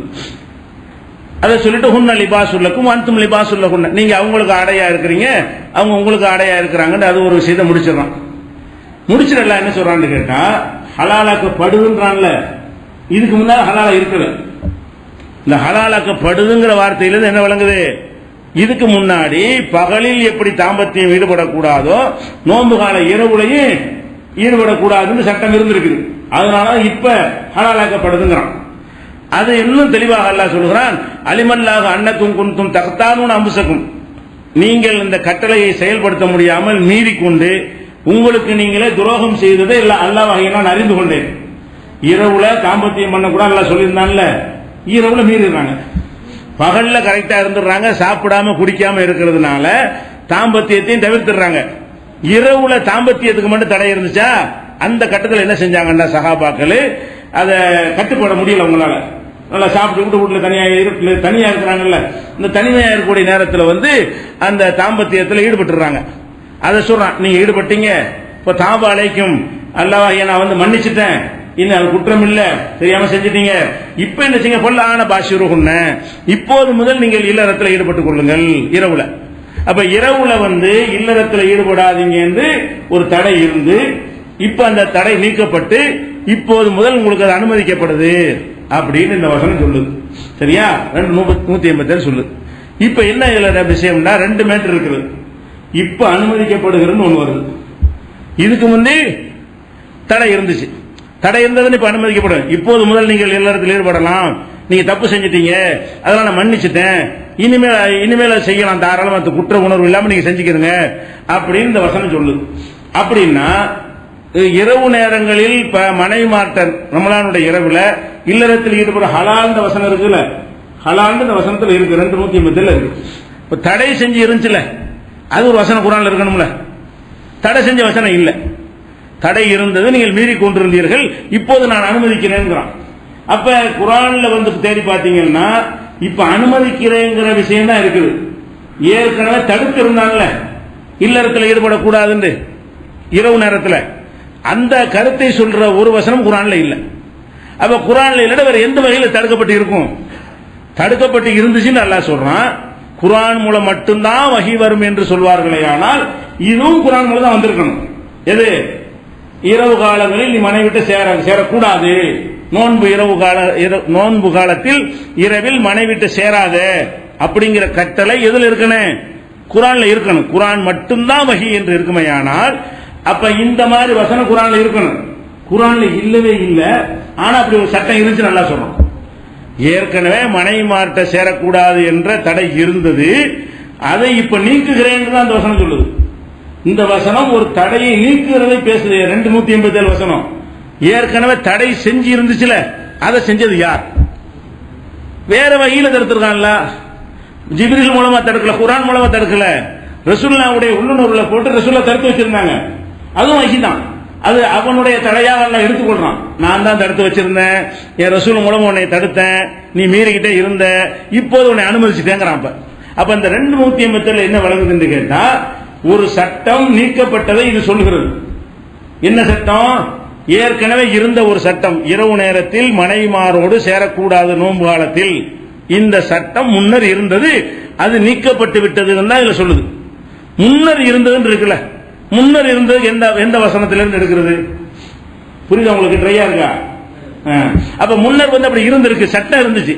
அதை சொல்லிட்டு ஹுன்ன லிபாசுல்லக்கும் அன்தும் லிபாசுல்லஹுன்ன, நீங்க அவங்களுக்கு ஆடையா இருக்கிறீங்க, அவங்க உங்களுக்கு ஆடையா இருக்கிறாங்கன்னு அது ஒரு விஷயத்தை முடிச்சிடறான். முடிச்சிடலாம். என்ன சொல்றான்னு கேட்டா, ஹலாலாக்கப்படுகின்றான்ல, இதுக்கு முன்னால ஹலாலா இருக்கல. இந்த ஹலாலாக்கப்படுதுங்கிற வார்த்தையிலிருந்து என்ன விளங்குது? இதுக்கு முன்னாடி பகலில் எப்படி தாம்பத்தியம் ஈடுபடக்கூடாதோ நோன்பு கால இரவுலையும் ஈடுபடக்கூடாதுன்னு சட்டம் இருந்திருக்குது. அதனால இப்ப ஹலாலாக்கப்படுதுங்கிறான். அது இன்னும் தெளிவாக அல்லாஹ் சொல்கிறான், அலிமல்லாக அன்னக்கும் குன்தும் தக்தானூன் அம்புசக்கும், நீங்கள் இந்த கட்டளையை செயல்படுத்த முடியாமல் மீறிக்கொண்டு உங்களுக்கு நீங்களே துரோகம் செய்ததை அல்லாஹ் வகையை நான் அறிந்து கொண்டேன். இரவுல தாம்பத்தியம் பண்ண கூட அல்லாஹ் சொல்லியிருந்தான்ல, இரவுல மீறிடுறாங்க. பகல்ல கரெக்டா இருந்துடுறாங்க, சாப்பிடாம குடிக்காம இருக்கிறதுனால தாம்பத்தியத்தையும் தவிர்த்துறாங்க. இரவுல தாம்பத்தியத்துக்கு மட்டும் தடை இருந்துச்சா, அந்த கட்டத்தில் என்ன செஞ்சாங்கன்னா சஹாபாக்கள் அதை கட்டுப்பட முடியல. உங்களால நல்லா சாப்பிட்டு வீட்டுல தனியா இருக்கிறாங்கல்ல, இந்த தனிமையா இருக்கக்கூடிய நேரத்தில் அந்த தாம்பத்தியத்தில் ஈடுபட்டுறாங்க. அதை சொல்றான், நீங்க ஈடுபட்டீங்க, இப்ப தாப அழைக்கும் அல்லாஹ் நான் மன்னிச்சுட்டேன், இன்னும் அது குற்றம் இல்ல, தெரியாம செஞ்சிட்டீங்க, இப்ப என்ன செய்யுங்க, பொல்லான பாஷிருகுன்ன, இப்போது முதல் நீங்கள் இல்லறத்தில் ஈடுபட்டுக் கொள்ளுங்கள் இரவுல. அப்ப இரவுல இல்லறத்தில் ஈடுபடாதீங்க என்று ஒரு தடை இருந்து இப்ப அந்த தடை நீக்கப்பட்டு இப்போது முதல் உங்களுக்கு அது அனுமதிக்கப்படுது அப்படின்னு இந்த வசனம் சொல்லுது. சரியா? 187 சொல்லுது. இப்ப என்ன இதுல விஷயம்னா 2 மேட்டர் இருக்குது. இப்ப அனுமதிக்கப்படுகிறது ஒன்று வருது. இதுக்கு முன்னே தடை இருந்துச்சு, தடை இருந்ததுன்னு இப்ப அனுமதிக்கப்படும். இப்போது முதல் நீங்கள் எல்லாத்தில் ஈடுபடலாம், நீங்க தப்பு செஞ்சிட்டீங்க, அதெல்லாம் நான் மன்னிச்சுட்டேன், இனிமேல் செய்யலாம், தாராளமா குற்ற உணர்வு இல்லாம நீங்க செஞ்சுக்கிறீங்க அப்படின்னு இந்த வசனம் சொல்லுது. அப்படின்னா இரவு நேரங்களில் மனைவிமார்டன் ரமலானுடைய இரவுல இல்லறத்தில் ஈடுபட ஹலால்ன்ற வசனம் இருக்குல்ல, ஹலால்ன்ற இந்த வசனத்தில் இருக்கு, 287 இருக்கு. இப்ப தடை செஞ்சு இருந்துச்சுல, அது ஒரு வசனம் குர்ஆன்ல இருக்கணும்ல, தடை செஞ்ச வசனம் இல்ல, தடை இருந்தது, நீங்கள் மீறி கொண்டிருந்தீர்கள், இப்போது நான் அனுமதிக்கிறேன். அப்ப குர்ஆன்ல தேடி பார்த்தீங்கன்னா இப்ப அனுமதிக்கிறேங்கிற விஷயம் தான் இருக்குது. ஏற்கனவே தடுத்து இருந்தாங்கல்ல இல்லறத்தில் ஈடுபடக்கூடாதுன்னு இரவு நேரத்தில், அந்த கருத்தை சொல்ற ஒரு வசனம் குர்ஆன்ல இல்ல. அப்ப குர்ஆன்ல இல்ல, வேற எந்த வகையில் தடுக்கப்பட்டு இருக்கும்? தடுக்கப்பட்டு இருந்துச்சுன்னு அல்லாஹ் சொல்றான். குர்ஆன் மூலம் மட்டும்தான் வஹி வரும் என்று சொல்வார்களே, ஆனால் இதுவும் குர்ஆன் மூலம் தான் வந்திருக்கணும். எது? இரவு காலங்களில் நீ மனைவி விட்டு சேரக்கூடாது, நோன்பு காலத்தில் இரவில் மனைவி விட்டு சேராத அப்படிங்கிற கட்டளை எதுல இருக்கணும்? குர்ஆன்ல இருக்கணும். குர்ஆன் மட்டும்தான் வஹி என்று இருக்குமையானால் அப்ப இந்த மாதிரி வசனம் குர்ஆன்ல இருக்கணும். குர்ஆன்ல இல்லவே இல்ல, ஆனா அப்படி ஒரு சட்டம் இருந்துச்சு நல்லா சொல்றோம். ஏற்கனவே மனைவிமார்ட்ட சேரக்கூடாது என்ற தடை இருந்தது, அதை இப்ப நீக்குகிறேன் தான் அந்த வசனம் சொல்லுது. இந்த வசனம் ஒரு தடையை நீக்குகிறதை பேசுது. 287 வசனம் ஏற்கனவே தடை செஞ்சு இருந்துச்சுல, அதை செஞ்சது யார்? வேற வகையில தடுத்திருக்கான்ல, ஜிப்ரீல் மூலமா தடுக்கல, குர்ஆன் மூலமா தடுக்கல, ரசூலுல்லாஹ்வுடைய உள்ளுணர்வுல போட்டு ரசூலுல்லாஹ் தடுத்து வச்சிருந்தாங்க. அதுவும் வஹி தான். அது அவனுடைய தடையாக எல்லாம் எடுத்துக்கொள்றான். நான் தான் தடுத்து வச்சிருந்தேன், என் ரசூல் மூலம் உன்னை தடுத்தேன், நீ மீறிக்கிட்டே இருந்த, இப்போது உன்னை அனுமதிச்சுட்டேங்கிறான். அப்ப இந்த 287 என்ன வழங்குது என்று கேட்டா, ஒரு சட்டம் நீக்கப்பட்டதை இது சொல்கிறது. என்ன சட்டம்? ஏற்கனவே இருந்த ஒரு சட்டம், இரவு நேரத்தில் மனைவிமாரோடு சேரக்கூடாது நோன்பு காலத்தில், இந்த சட்டம் முன்னர் இருந்தது, அது நீக்கப்பட்டு விட்டது தான் இதுல சொல்லுது. முன்னர் இருந்ததுன்னு இருக்குல்ல, முன்னர் இருந்தது எந்த வசனத்திலிருந்து எடுக்கிறது? புரியுது உங்களுக்கு? ட்ரையா இருக்கா? அப்ப முன்னர் அப்படி இருந்திருக்கு, சட்டம் இருந்துச்சு.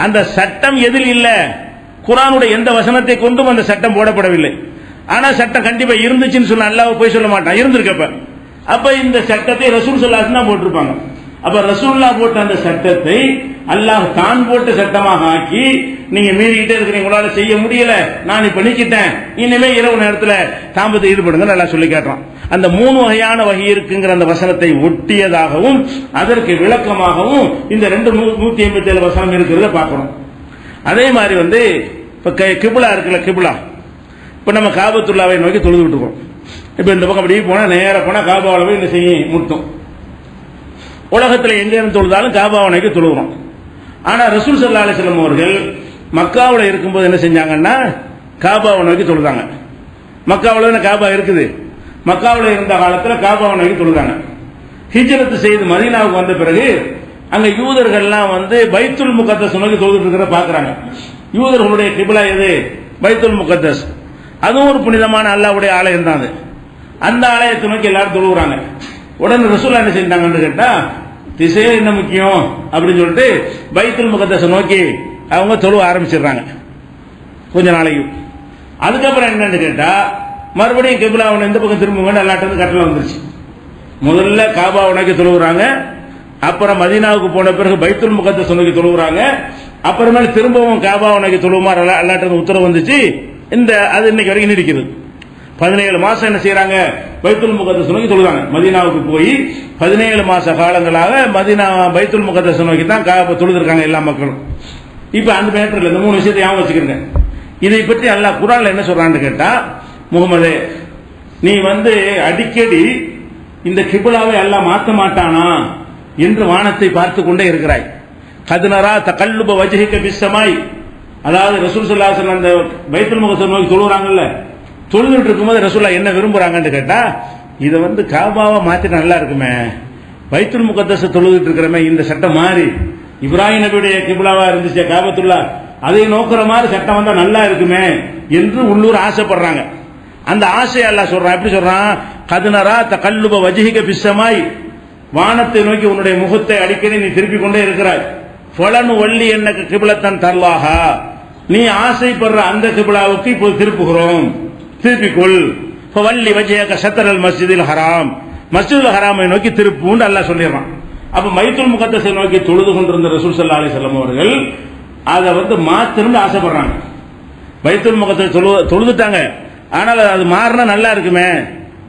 அந்த சட்டம் எதில் இல்ல? குர்ஆனுடைய எந்த வசனத்தை கொண்டும் அந்த சட்டம் போடப்படவில்லை. ஆனா சட்டம் கண்டிப்பா இருந்துச்சுன்னு சொல்ல அல்லாஹ் போய் சொல்ல மாட்டான், இருந்திருக்கப்ப. அப்ப இந்த சட்டத்தை ரசூல் ஸல்லல்லாஹு அலைஹி வஸல்லம் போட்டிருப்பாங்க. அப்ப ரசூலுல்லாஹ் போட்ட அந்த சட்டத்தை அல்லாஹ் தான் போட்ட சட்டமாக ஆக்கி, நீங்க மீறிக்கிட்டே இருக்கிறீங்க, உங்களால செய்ய முடியல, நான் இப்ப நீக்கிட்டேன், இனிமே இரவு நேரத்தில் தாம்பத்தில் ஈடுபடுங்க நல்லா சொல்லி காட்டுறான். அந்த 3 வகையான வகை இருக்குங்கிற அந்த வசனத்தை ஒட்டியதாகவும் அதற்கு விளக்கமாகவும் இந்த 287 வசனம் இருக்கிறத பார்க்கணும். அதே மாதிரி இப்ப கிப்லா இருக்குல்ல, கிப்லா இப்ப நம்ம காபத்துல்லாவை நோக்கி தொழுதுகிட்டு இருக்கோம். இப்ப இந்த பக்கம் அப்படி போனா நேர போனா காபாவை போய் இந்த செய்ய முட்டும். உலகத்தில் எங்க இருந்து தொழுதாலும் காபாவை நோக்கி தொழுகிறோம். ஆனா ரசூல் ஸல்லல்லாஹு அலைஹி வஸல்லம் அவர்கள் மக்காவில் இருக்கும்போது என்ன செஞ்சாங்கன்னா காபாவை நோக்கி தொழுதாங்க. மக்காவில் காபா இருக்குது, மக்காவில் இருந்த காலத்தில் காபாவை நோக்கி தொழுதாங்க. ஹிஜ்ரத் செய்து மதீனாவுக்கு வந்த பிறகு அங்க யூதர்கள்லாம் பைத்துல் முகத்தஸ் நோக்கி தொழுதுட்டு இருக்கிறத பாக்குறாங்க. யூதர்களுடைய கிப்லா எது? பைத்துல் முகத்தஸ். அதுவும் ஒரு புனிதமான அல்லாஹ்வுடைய ஆலயம் தான். அந்த ஆலயத்தை நோக்கி எல்லாரும் தொழுகிறாங்க. உடனே ரசூலுல்லாஹ் என்ன செஞ்சாங்கன்னு கேட்டா, திசையே என்ன முக்கியம் அப்படின்னு சொல்லிட்டு பைத்துல் முகத்தஸை நோக்கி அவங்க தொழுவ ஆரம்பிச்சிடுறாங்க கொஞ்ச நாளைக்கு. அதுக்கப்புறம் என்னன்னு கேட்டா மறுபடியும் கிப்லாவை இந்த பக்கம் திரும்புங்க எல்லாட்டும் கட்டளை வந்துருச்சு. முதல்ல காபாவை நோக்கி தொழுகிறாங்க, அப்புறம் மதீனாவுக்கு போன பிறகு பைத்துல் முகத்தஸ் நோக்கி தொழுகிறாங்க, அப்புறமேல திரும்பவும் காபாவை நோக்கி தொழுவுமாறு எல்லாட்டும் உத்தரவு வந்துச்சு. அது இன்னைக்கு வரைக்கும் நீடிக்கிறது. 17 மாசம் என்ன செய்யறாங்க, பைத்துல் முகத்தஸ் நோக்கி தொழுகிறாங்க. மதீனாவுக்கு போய் 17 மாச காலங்களாக மதீனா பைத்துல் முகத்தஸ் நோக்கி தான் காபா தொழுதிருக்காங்க எல்லா மக்களும். இப்ப அந்த மேட்டர்ல இந்த 3 விஷயத்தை ஞாபகம் வச்சுக்கிறேன். இதை பற்றி அல்லாஹ் குர்ஆன்ல என்ன சொல்றான்னு கேட்டா, முகமதே நீ அடிக்கடி இந்த கிப்லாவை அல்லாஹ் மாற்ற மாட்டானா என்று வானத்தை பார்த்து கொண்டே இருக்கிறாய். கதுனரா தகல்லுப வஜ்ஹிக பிஸ்ஸமாய், அதாவது ரசூல் ஸல்லல்லாஹு அலைஹி வஸல்லம் அந்த பைத்துல் முகத்தஸ் நோக்கி தொழுகிறாங்கல்ல, தொழுதுட்டு இருக்கும்போது ரசூலுல்லாஹ் என்ன விரும்புறாங்கன்னு கேட்டா, இதை காபாவை மாத்திட்டு நல்லா இருக்குமே, பைத்துல் முகத்தஸ் தொழுதுட்டு இருக்கிறமே, இந்த சட்டம் மாறி இப்ராஹிம் நபியுடைய கிப்லாவா இருந்துச்சு காபத்துல்லா, அதை நோக்கிற மாதிரி சட்டம் வந்தா நல்லா இருக்குமே என்று உள்ளூர் ஆசைப்படுறாங்க. அந்த ஆசை அல்லாஹ் சொல்றான். எப்படி சொல்றான், கதுனரா தகல்லுப வஜ்ஹிக பிஸ்ஸமாய், வானத்தை நோக்கி உன்னுடைய முகத்தை அடிக்கடி நீ திருப்பிக் கொண்டே இருக்கிறாய். ஃபலனு வள்ளி என்னக கிப்லத்தன் தர்லாஹா, நீ ஆசைப்படுற அந்த கிப்லாவுக்கு இப்போ திருப்புகிறோம், திருப்பிக்கொள். ஃபவல்லி வஜ்ஹக ஷத்ரல் மஸ்ஜிதில் ஹராம், மஸ்ஜிதுல் ஹராமை நோக்கி திருப்புன்னு அல்லாஹ் சொல்லிடுறான். அப்ப பைத்துல் முகத்தஸை நோக்கி தொழுது கொண்டிருந்த ரசூல் ஸல்லல்லாஹு அலைஹி வஸல்லம் அவர்கள் அதை மாத்தணும்னு ஆசைப்படுறாங்க. பைத்துல் முகத்தஸை தொழுதுட்டாங்க, ஆனால் அது மாறினா நல்லா இருக்குமே,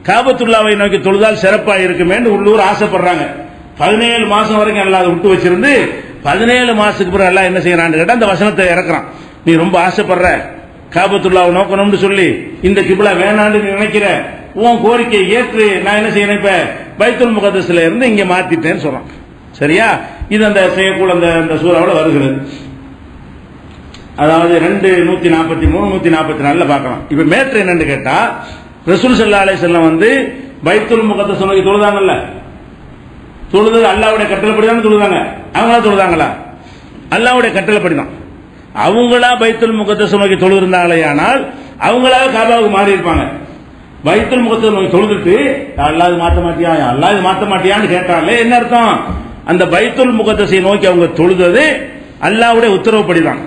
காபத்துல்லாவை நோக்கி தொழுதால் சிறப்பா இருக்குமே உள்ளூர் ஆசைப்படுறாங்க. 17 மாசம் வரைக்கும் அல்லாஹ் அதை விட்டு வச்சிருந்து 17 மாசத்துக்கு பிறகு அல்லாஹ் என்ன செய்யறான்னு கேட்டா அந்த வசனத்தை இறக்குறான். நீ ரொம்ப ஆசைப்படுற காபத்துல்லாவை நோக்கணும்னு சொல்லி இந்த கிப்லா வேணான்னு நினைக்கிற, உன் கோரிக்கையை ஏற்று நான் என்ன செய்யணும், இப்ப பைத்துல் முகத்தஸ்ல இருந்து இங்க மாத்திட்டேன்னு சொல்றான். சரியா, இது அந்த செய்யக்கூட அந்த சூறாவோட வருகிறது. அதாவது 2:143 144 பார்க்கலாம். இப்ப மேட்ரு என்னன்னு கேட்டா, ரசூல் ஸல்லல்லாஹு அலைஹி வஸல்லம் பைத்துல் முகத்தஸ் நோக்கி தொழுதாங்கல்ல, தொழுது அல்லாஹ்வுடைய கட்டளைப்படிதான் தொழுதாங்க. அவங்களா தொழுதாங்களா? அல்லாஹ்வுடைய கட்டளைப்படிதான். அவங்களா பைத்துல் முகத்தஸ் நோக்கி தொழுது இருந்தாங்களே, ஆனால் அவங்களாவே காபாவுக்கு மாறி இருப்பாங்க. பைத்துல் முகத்தஸ் நோக்கி தொழுதுட்டு அல்லாஹ் மாத்த மாட்டியா, அல்லாஹ் மாத்த மாட்டியான்னு கேட்டாலே என்ன அர்த்தம், அந்த பைத்துல் முகத்தஸை நோக்கி அவங்க தொழுதது அல்லாஹ்வுடைய உத்தரவுப்படிதான்.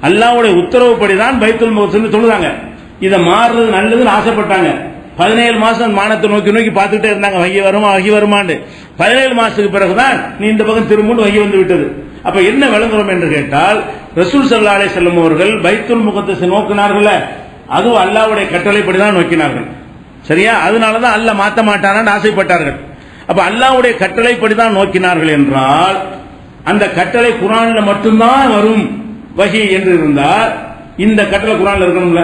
அல்லாஹ்வுடைய உத்தரவுப்படிதான் பைத்துல் முகத்தஸ் தொழுதாங்க. இதை மாறுறது நல்லதுன்னு ஆசைப்பட்டாங்க. 17 மாசம் வானத்தை நோக்கி நோக்கி பார்த்துட்டே இருந்தாங்க, வகி வருமாண்டு. 17 மாசத்துக்கு பிறகுதான் நீ இந்த பக்கம் திரும்ப வகி வந்து விட்டது. அப்ப என்ன விளங்குறோம் என்று கேட்டால், ரசூல் ஸல்லல்லாஹு அலைஹி வஸல்லம் அவர்கள் பைத்துல் முகத்தஸை நோக்கினார்கள், அதுவும் அல்லாஹ்வுடைய கட்டளைப்படிதான் நோக்கினார்கள். சரியா, அதனாலதான் அல்லாஹ் மாத்த மாட்டானான்னு ஆசைப்பட்டார்கள். அப்ப அல்லாஹ்வுடைய கட்டளைப்படிதான் நோக்கினார்கள் என்றால், அந்த கட்டளை குர்ஆன்ல மட்டும்தான் வரும் வஹி என்று இருந்தால் இந்த கட்டளை குர்ஆன்ல இருக்கணும்ல.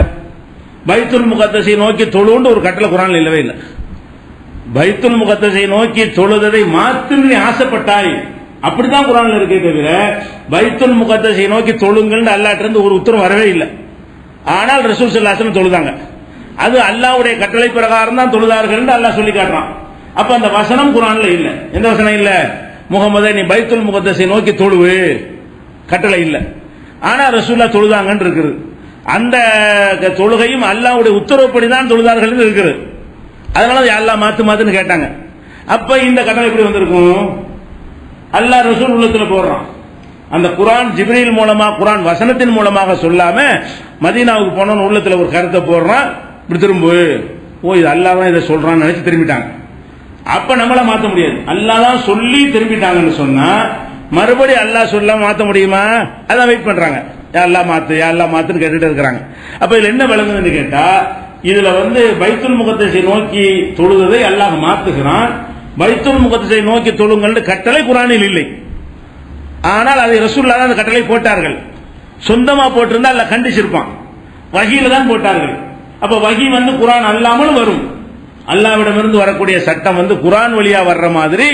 பைத்துல் முகத்தஸை நோக்கி தொழுன்னு ஒரு கட்டளை குர்ஆன்ல இல்லவே இல்லை. பைத்துல் முகத்தஸை நோக்கி தொழுததை மாத்திரம் ஆசைப்பட்டாய், அப்படித்தான் குர்ஆன்ல இருக்கே தவிர பைத்துல் முகத்தஸை நோக்கி தொழுங்கள்னு அல்லாஹ்ட்ட இருந்து ஒரு உத்தரவு வரவே இல்லை. ஆனால் ரசூல் ஸல்லல்லாஹு அலைஹி வஸல்லம் தொழுதாங்க. அது அல்லாஹ்வுடைய கட்டளை பிரகாரம் தான் தொழுதார்கள் என்று அல்லாஹ் சொல்லி காட்டுறான். அப்ப அந்த வசனம் குர்ஆன்ல இல்ல. எந்த வசனம் இல்ல, முகமதே நீ பைத்துல் முகத்தஸை நோக்கி தொழுவு கட்டளை இல்ல. ஆனா ரசூலுல்லாஹ் தொழுதாங்கன்னு இருக்குது. அந்த தொழுகையும் அல்லாஹ்வுடைய உத்தரவுப்படிதான் தொழுதார்கள் இருக்குது. அதனால அல்லாஹ் மாத்துன்னு கேட்டாங்க. அப்ப இந்த கட்டளை எப்படி வந்திருக்கும், அல்லாஹ் ரசூல் உள்ளத்துல போடுறான். அந்த குர்ஆன் ஜிப்ரீல் மூலமா, குர்ஆன் வசனத்தின் மூலமாக சொல்லாம மதீனாவுக்கு போனோன்னு உள்ளத்துல ஒரு கருத்தை போடுறான். இப்படி திரும்ப இது அல்லாஹ் தான் இதை சொல்றான்னு நினைச்சு திரும்பிட்டாங்க. அப்ப நம்மள மாத்த முடியாது. அல்லாஹ் தான் சொல்லி திரும்பிட்டாங்கன்னு சொன்னா மறுபடியும் அல்லாஹ் சொல்லாம மாத்த முடியுமா? அதான் வெயிட் பண்றாங்க, அல்லாஹ் மாத்துன்னு கேட்டுட்டு இருக்கிறாங்க. அப்ப இதுல என்ன விளங்குதுன்னு கேட்டா, இதுல பைத்துல் முகத்தஸை நோக்கி தொழுவதை அல்லாஹ் மாத்துகிறான். பைத்துல் முகத்தஸை நோக்கி தொழுங்கள் கட்டளை குர்ஆனில் இல்லை. ஆனால் அதை ரசூலுல்லாஹ் அந்த கட்டளை போட்டார்கள். சொந்தமா போட்டிருந்தா அல்லாஹ் கண்டிச்சிருப்பான். வஹீல தான் போட்டார்கள். அப்ப வஹி குர்ஆன் அல்லாமல் வரும். அல்லாஹ்விடமிருந்து வரக்கூடிய சட்டம் குர்ஆன் வழியா வர்ற மாதிரி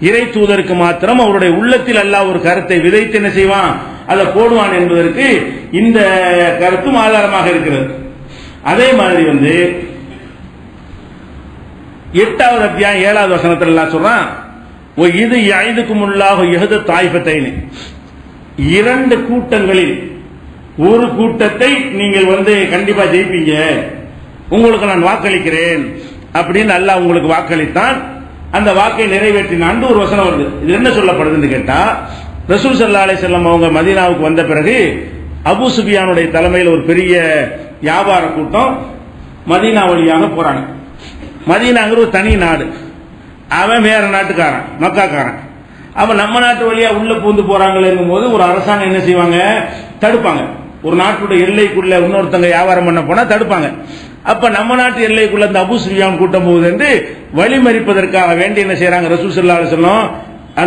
இறை தூதருக்கு மாத்திரம் அவருடைய உள்ளத்தில் அல்லாஹ் ஒரு கருத்தை விதைத்து என்ன செய்வான், அதை போடுவான் என்பதற்கு இந்த கருத்தும் ஆதாரமாக இருக்கிறது. அதே மாதிரி 8வது அத்தியாயம் 7வது வசனத்தில் அல்லாஹ் சொல்றான், இது யஇதுகுமுல்லாஹு இஹ்த தாயிஃபத்தைன், 2 கூட்டங்களில் ஒரு கூட்டத்தை நீங்கள் கண்டிப்பா ஜெயிப்பீங்க, உங்களுக்கு நான் வாக்களிக்கிறேன் அப்படின்னு அல்லாஹ் உங்களுக்கு வாக்களித்தான். அந்த வாக்கை நிறைவேற்றினான் ஒரு வசனம் வருது. இது என்ன சொல்லப்படுதுன்னு கேட்டா, ரசூல் ஸல்லல்லாஹு அலைஹி வஸல்லம் அவங்க மதீனாவுக்கு வந்த பிறகு அபூ சுஃபியானுடைய தலைமையில் ஒரு பெரிய வியாபார கூட்டம் மதீனா வழியாக போறாங்க. மதீனாங்கிற ஒரு தனி நாடு, அவன் வேற நாட்டுக்காரன், மக்காக்காரன். அவன் நம்ம நாட்டு வழியா உள்ள பூந்து போறாங்களேங்கும் போது ஒரு அரசாங்கம் என்ன செய்வாங்க, தடுப்பாங்க. ஒரு நாட்டுடைய எல்லைக்குள்ள இன்னொருத்தங்க வியாபாரம் பண்ண போனா தடுப்பாங்க. அப்ப நம்ம நாட்டு எல்லைக்குள்ள இந்த அபூ சுஃபியான் கூட்டம் போகுது என்று வழிமறிப்பதற்காக வேண்டி என்ன செய்யறாங்க, ரசூல் ஸல்லல்லாஹு அலைஹி வஸல்லம்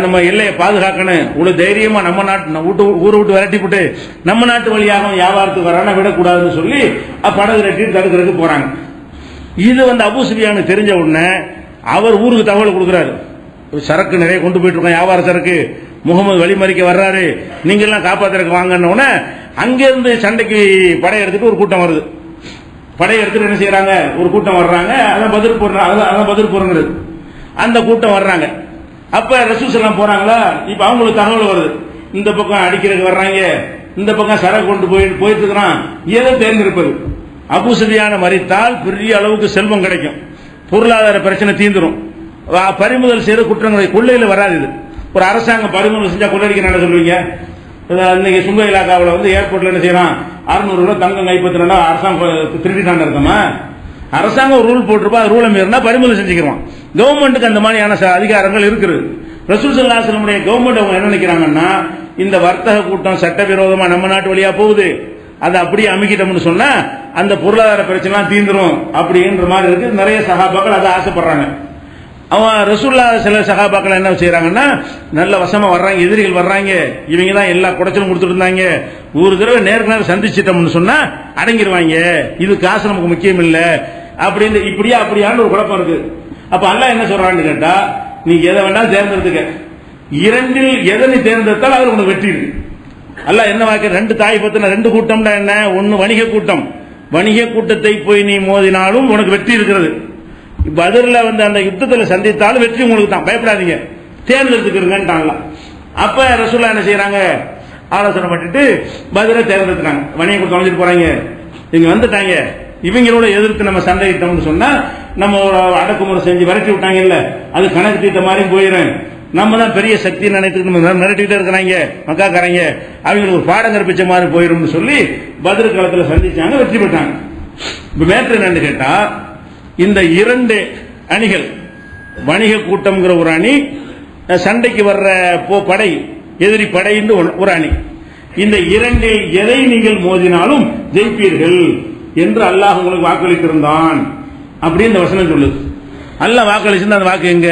நம்ம எல்லையை பாதுகாக்கணும், இவ்வளவு தைரியமா நம்ம நாட்டு ஊரை விட்டு விரட்டி போட்டு நம்ம நாட்டு வழியாக வியாபாரத்துக்கு வரான விடக்கூடாதுன்னு சொல்லி படகு ரெட்டி தடுக்கிறதுக்கு போறாங்க. இது அபூ சுஃபியானுக்கு தெரிஞ்ச உடனே அவர் ஊருக்கு தகவல் கொடுக்கிறாரு, சரக்கு நிறைய கொண்டு போயிட்டு இருக்கோம், வியாபார சரக்கு, முகமது வழிமறிக்க வர்றாரு, நீங்க எல்லாம் காப்பாத்துறதுக்கு வாங்கன்னு உடனே அங்கிருந்து சண்டைக்கு படையெடுத்துட்டு ஒரு கூட்டம் வருது. படையெடுத்துட்டு என்ன செய்யறாங்க, ஒரு கூட்டம் வர்றாங்க. அதான் பதில் போறது. அந்த கூட்டம் வர்றாங்க. அப்ப ரசூல் ஸல்லல்லாஹு போறாங்களா, இப்ப அவங்களுக்கு தகவல் வருது, இந்த பக்கம் அடிக்கிறதுக்கு வர்றாங்க, இந்த பக்கம் சரக்கு கொண்டு போயிட்டு இருக்கிறான். எதை தேர்ந்தெடுப்பது? அபூ சுஃபியான மரித்தால் பெரிய அளவுக்கு செல்வம் கிடைக்கும், பொருளாதார பிரச்சனை தீந்துரும், பறிமுதல் செய்யற குற்றங்களை கொள்ளையில வராது. இது ஒரு அரசாங்கம் பறிமுதல் செஞ்சா கொள்ளடிக்க என்ன சொல்லுவீங்க? இன்னைக்கு சுங்க இலாக்காவில் ஏர்போர்ட்ல என்ன செய்யறான், 600 ரூபாய் தங்கம் கைப்பற்றினா அரசாங்கம் திருடிட்டான்னு இருக்கமா? அரசாங்கம் ரூல் போட்டிருப்பா, ரூலை மீறினா பறிமுதல் செஞ்சுக்கிறான். கவர்மெண்ட்டுக்கு அந்த மாதிரியான அதிகாரங்கள் இருக்குது. ரசூல் ஸல்லல்லாஹு அலைஹி வஸல்லம் கவர்மெண்ட் அவங்க என்ன நினைக்கிறாங்கன்னா, இந்த வர்த்தக கூட்டம் சட்டவிரோதமா நம்ம நாட்டு வழியா போகுது, அதை அப்படியே அமைக்கிட்டோம்னு சொன்னா அந்த பொருளாதார பிரச்சனை தீந்துரும் அப்படின்ற மாதிரி இருக்கு. நிறைய சஹாபாக்கள் அதை ஆசைப்படுறாங்க. அவன் ரசூலுல்லாஹ் சில சஹாபாக்கள் என்ன செய்யறாங்கன்னா, நல்ல வசமா வர்றாங்க, எதிரிகள் வர்றாங்க, இவங்க தான் எல்லா குடைச்சலும் கொடுத்துட்டு இருந்தாங்க, ஒரு தடவை நேருக்கு நேரம் சந்திச்சிட்டோம்னு சொன்னா அடங்கிடுவாங்க, இது காசு நமக்கு முக்கியம் இல்ல அப்படின்னு இப்படியா அப்படியான்னு ஒரு குழப்பம் இருக்கு. அப்ப அல்லாஹ் என்ன சொல்றான்னு கேட்டா, நீ எதை வேண்டாம் தேர்ந்தெடுத்துக்க, இரண்டில் எதை நீ தேர்ந்தெடுத்தால் அது உனக்கு வெற்றி இருக்கு. அல்லாஹ் என்ன வாக்கு, ரெண்டு தாய் பத்தின ரெண்டு கூட்டம்னா என்ன, ஒன்னு வணிக கூட்டம், வணிக கூட்டத்தை போய் நீ மோதினாலும் உனக்கு வெற்றி இருக்கிறது. பதில அந்த யுத்தத்தில் சந்தித்தாலும் வெற்றி உங்களுக்கு தான், பயப்படாதீங்க, தேர்ந்தெடுத்துக்கிறீங்கன்ட்டாங்களா. அப்ப ரசூலுல்லாஹ் என்ன செய்யறாங்க, ஆலோசனை பண்ணிட்டு பதில தேர்ந்தெடுத்துட்டாங்க. வணிக கூட்டம் தொலைஞ்சிட்டு போறாங்க, இங்க வந்துட்டாங்க, இவங்களோட எதிர்த்து நம்ம சண்டையிட்டோம்னு சொன்னா நம்ம அடக்குமுறை செஞ்சு விரட்டி விட்டாங்க இல்ல, அது கணக்கு தீட்ட மாதிரி போயிடும், நம்ம தான் பெரிய சக்தி நினைத்து மிரட்டிட்டு இருக்கிறாங்க மக்காக்காரங்க, அவங்களுக்கு ஒரு பாடம் கற்பிச்ச மாதிரி போயிடும் சொல்லி பதில் களத்தில் சந்திச்சாங்க, வெற்றி பெற்றாங்க. இப்ப மேற்று என்னன்னு கேட்டா, இந்த இரண்டு அணிகள், வணிக கூட்டம்ங்கிற ஒரு அணி, சண்டைக்கு வர்ற படை எதிரி படை ஒரு அணி, இந்த இரண்டில் எதை நீங்கள் மோதினாலும் ஜெயிப்பீர்கள் என்று அல்லாஹ் உங்களுக்கு வாக்களித்திருந்தான் அப்படின்னு இந்த வசனம் சொல்லுது. அல்லாஹ் வாக்களிச்சிருந்த அந்த வாக்கு எங்க,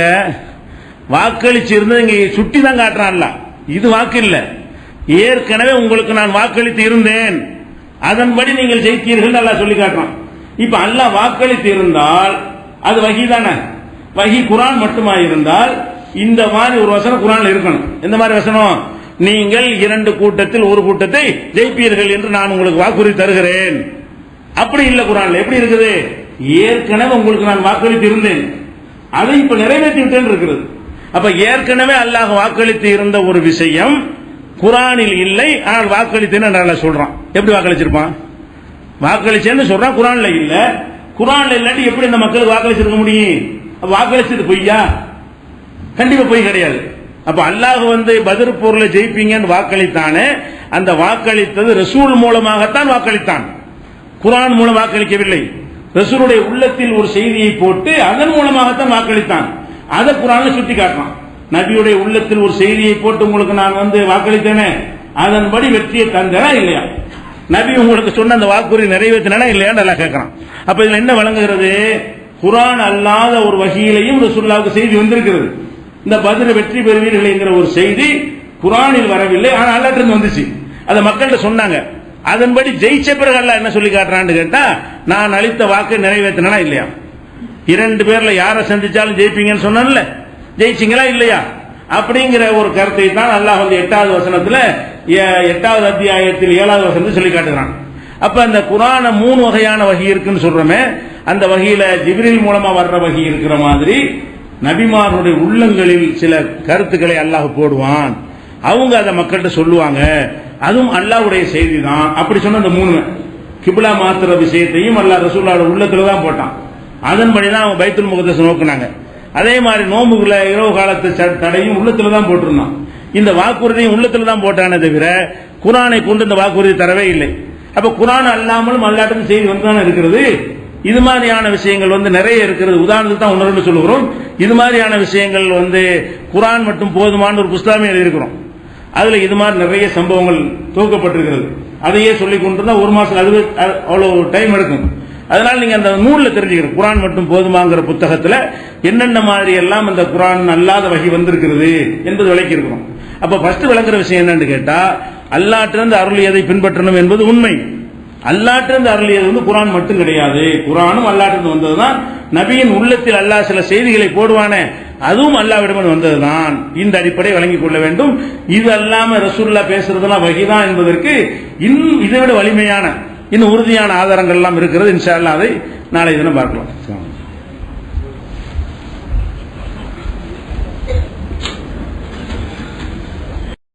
வாக்களிச்சிருந்தது இங்க சுட்டி தான் காட்டுறான். இது வாக்கு இல்ல, ஏற்கனவே உங்களுக்கு நான் வாக்களித்து இருந்தேன், அதன்படி நீங்கள் ஜெயித்தீர்கள் அல்லாஹ் சொல்லி காட்டுறான். இப்ப அல்லாஹ் வாக்களித்து இருந்தால் அது வஹி தானே, வஹி குர்ஆன் மட்டுமா இருந்தால் இந்த மாதிரி ஒரு வசனம் குர்ஆன்ல இருக்கணும். எந்த மாதிரி வசனம், நீங்கள் இரண்டு கூட்டத்தில் ஒரு கூட்டத்தை ஜெயிப்பீர்கள் என்று நான் உங்களுக்கு வாக்குறுதி தருகிறேன். அப்படி இல்ல குர்ஆன்ல எப்படி இருக்குது, ஏற்கனவே உங்களுக்கு நான் வாக்களித்து இருந்தேன், அதை இப்ப நிறைவேற்றி விட்டேன் இருக்கிறது. அப்ப ஏற்கனவே அல்லாஹ் வாக்களித்து இருந்த ஒரு விஷயம் குர்ஆனில் இல்லை, ஆனால் வாக்களித்தேன்னு அல்லாஹ் சொல்றான். எப்படி வாக்களிச்சிருப்பான், வாக்களிச்சேன்னு சொல்றான், குர்ஆன்ல இல்ல. குர்ஆன்ல இல்லாட்டி எப்படி இந்த மக்களுக்கு வாக்களிச்சிருக்க முடியும்? வாக்களிச்சது பொய்யா? கண்டிப்பா பொய் கிடையாது. அப்ப அல்லாஹ் பத்ர் போர்ல ஜெயிப்பீங்கன்னு வாக்களித்தானே, அந்த வாக்களித்தது ரசூல் மூலமாகத்தான் வாக்களித்தான், குர்ஆன் மூலம் வாக்களிக்கவில்லை. ரசூலுடைய உள்ளத்தில் ஒரு செய்தியை போட்டு அதன் மூலமாகத்தான் வாக்களித்தான். அதை குர்ஆன்ல சுட்டி காட்டுறான். நபியுடைய உள்ளத்தில் ஒரு செய்தியை போட்டு உங்களுக்கு நான் வாக்களித்தேனே, அதன்படி வெற்றியை தந்தனா இல்லையா, நபி உங்களுக்கு சொன்ன அந்த வாக்குறுதி நிறைவேற்றினா இல்லையான்னு எல்லாம் கேட்கறான். அப்ப இதுல என்ன வழங்குகிறது, குர்ஆன் அல்லாத ஒரு வகையிலையும் ரசூலுல்லாஹ்வுக்கு செய்தி வந்திருக்கிறது. இந்த பத்ர் வெற்றி பெறுவீர்கள் என்கிற ஒரு செய்தி குர்ஆனில் வரவில்லை, ஆனால் அல்லாஹ்ட்ட இருந்து வந்துச்சு, அதை மக்கள்கிட்ட சொன்னாங்க. அதன்படி ஜெயிச்ச பிறகு அல்லாஹ் என்ன சொல்லி காட்டுறான்னு கேட்டா, நான் அளித்த வாக்கு நிறைவேற்றினா இல்லையா, இரண்டு பேர்ல யாரை சந்திச்சாலும் ஜெயிப்பீங்கன்னு சொன்னான்ல, ஜெயிச்சிங்களா இல்லையா அப்படிங்கிற ஒரு கருத்தை தான் அல்லாஹ் 8வது வசனத்துல 8வது அத்தியாயத்தில் 7வது வசனத்தில் சொல்லி காட்டுகிறான். அப்ப அந்த குர்ஆன 3 வகையான வகி இருக்குன்னு சொல்றோமே, அந்த வகையில ஜிப்ரீல் மூலமா வர்ற வகி இருக்கிற மாதிரி நபிமார்களுடைய உள்ளங்களில் சில கருத்துக்களை அல்லாஹ் போடுவான், அவங்க அதை மக்கள்கிட்ட சொல்லுவாங்க, அதுவும் அல்லாஹ்வுடைய செய்தி தான். அப்படி சொன்ன அந்த 3 கிப்லா மாத்துற விஷயத்தையும் அல்லாஹ் ரசூலுல்லாஹ் உள்ளத்துல தான் போட்டான். அதன்படிதான் அவங்க பைத்துல் முகத்தஸ் நோக்குனாங்க. அதே மாதிரி நோம்புக்குள்ள இரவு காலத்து தடையும் உள்ளத்துல தான் போட்டிருந்தான். இந்த வாக்குறுதியும் உள்ளத்துல தான் போட்டானே தவிர குர்ஆனை கொண்டு இந்த வாக்குறுதி தரவே இல்லை. அப்ப குர்ஆன் அல்லாமலும் அல்லாட்டும் செய்தி வந்து இருக்கிறது. இது மாதிரியான விஷயங்கள் நிறைய இருக்கிறது. உதாரணத்துக்கு தான் ஒன்று சொல்லுகிறோம். இது மாதிரியான விஷயங்கள் குர்ஆன் மட்டும் போதுமான ஒரு புஸ்தகமே எழுதியிருக்கிறோம். அதுல இது மாதிரி நிறைய சம்பவங்கள் துவக்கப்பட்டிருக்கிறது. அதையே சொல்லிக் கொண்டிருந்தா ஒரு மாசம் அது அவ்வளவு டைம் எடுக்கும். அதனால நீங்க அந்த நூல்ல தெரிஞ்சுக்கணும். குர்ஆன் மட்டும் போதுமாங்கிற புத்தகத்துல என்னென்ன மாதிரி எல்லாம் இந்த குர்ஆன் அல்லாத வகை வந்திருக்கிறது என்பது விளக்கி இருக்கிறோம். அப்ப ஃபர்ஸ்ட் விளங்குற விஷயம் என்னன்னு கேட்டா, அல்லாஹ்விலிருந்து அருளியதை பின்பற்றணும் என்பது உண்மை. அல்லாஹ்விலிருந்து அருளியது குர்ஆன் மட்டும் கிடையாது. குர்ஆனும் அல்லாஹ்விலிருந்து வந்ததுதான். நபியின் உள்ளத்தில் அல்லாஹ் சில செய்திகளை போடுவானே, அதுவும் அல்லாஹ்விடம் வந்ததுதான். இந்த அடிப்படை வழங்கிக் கொள்ள வேண்டும். இது அல்லாம ரசூலுல்லாஹ் பேசுறதெல்லாம் வஹீதான் என்பதற்கு இன்னும் இதை விட வலிமையான இன்னும் உறுதியான ஆதாரங்கள் எல்லாம் இருக்கிறது. இன்ஷா அல்லாஹ் அதை நாளை தினம் பார்க்கலாம்.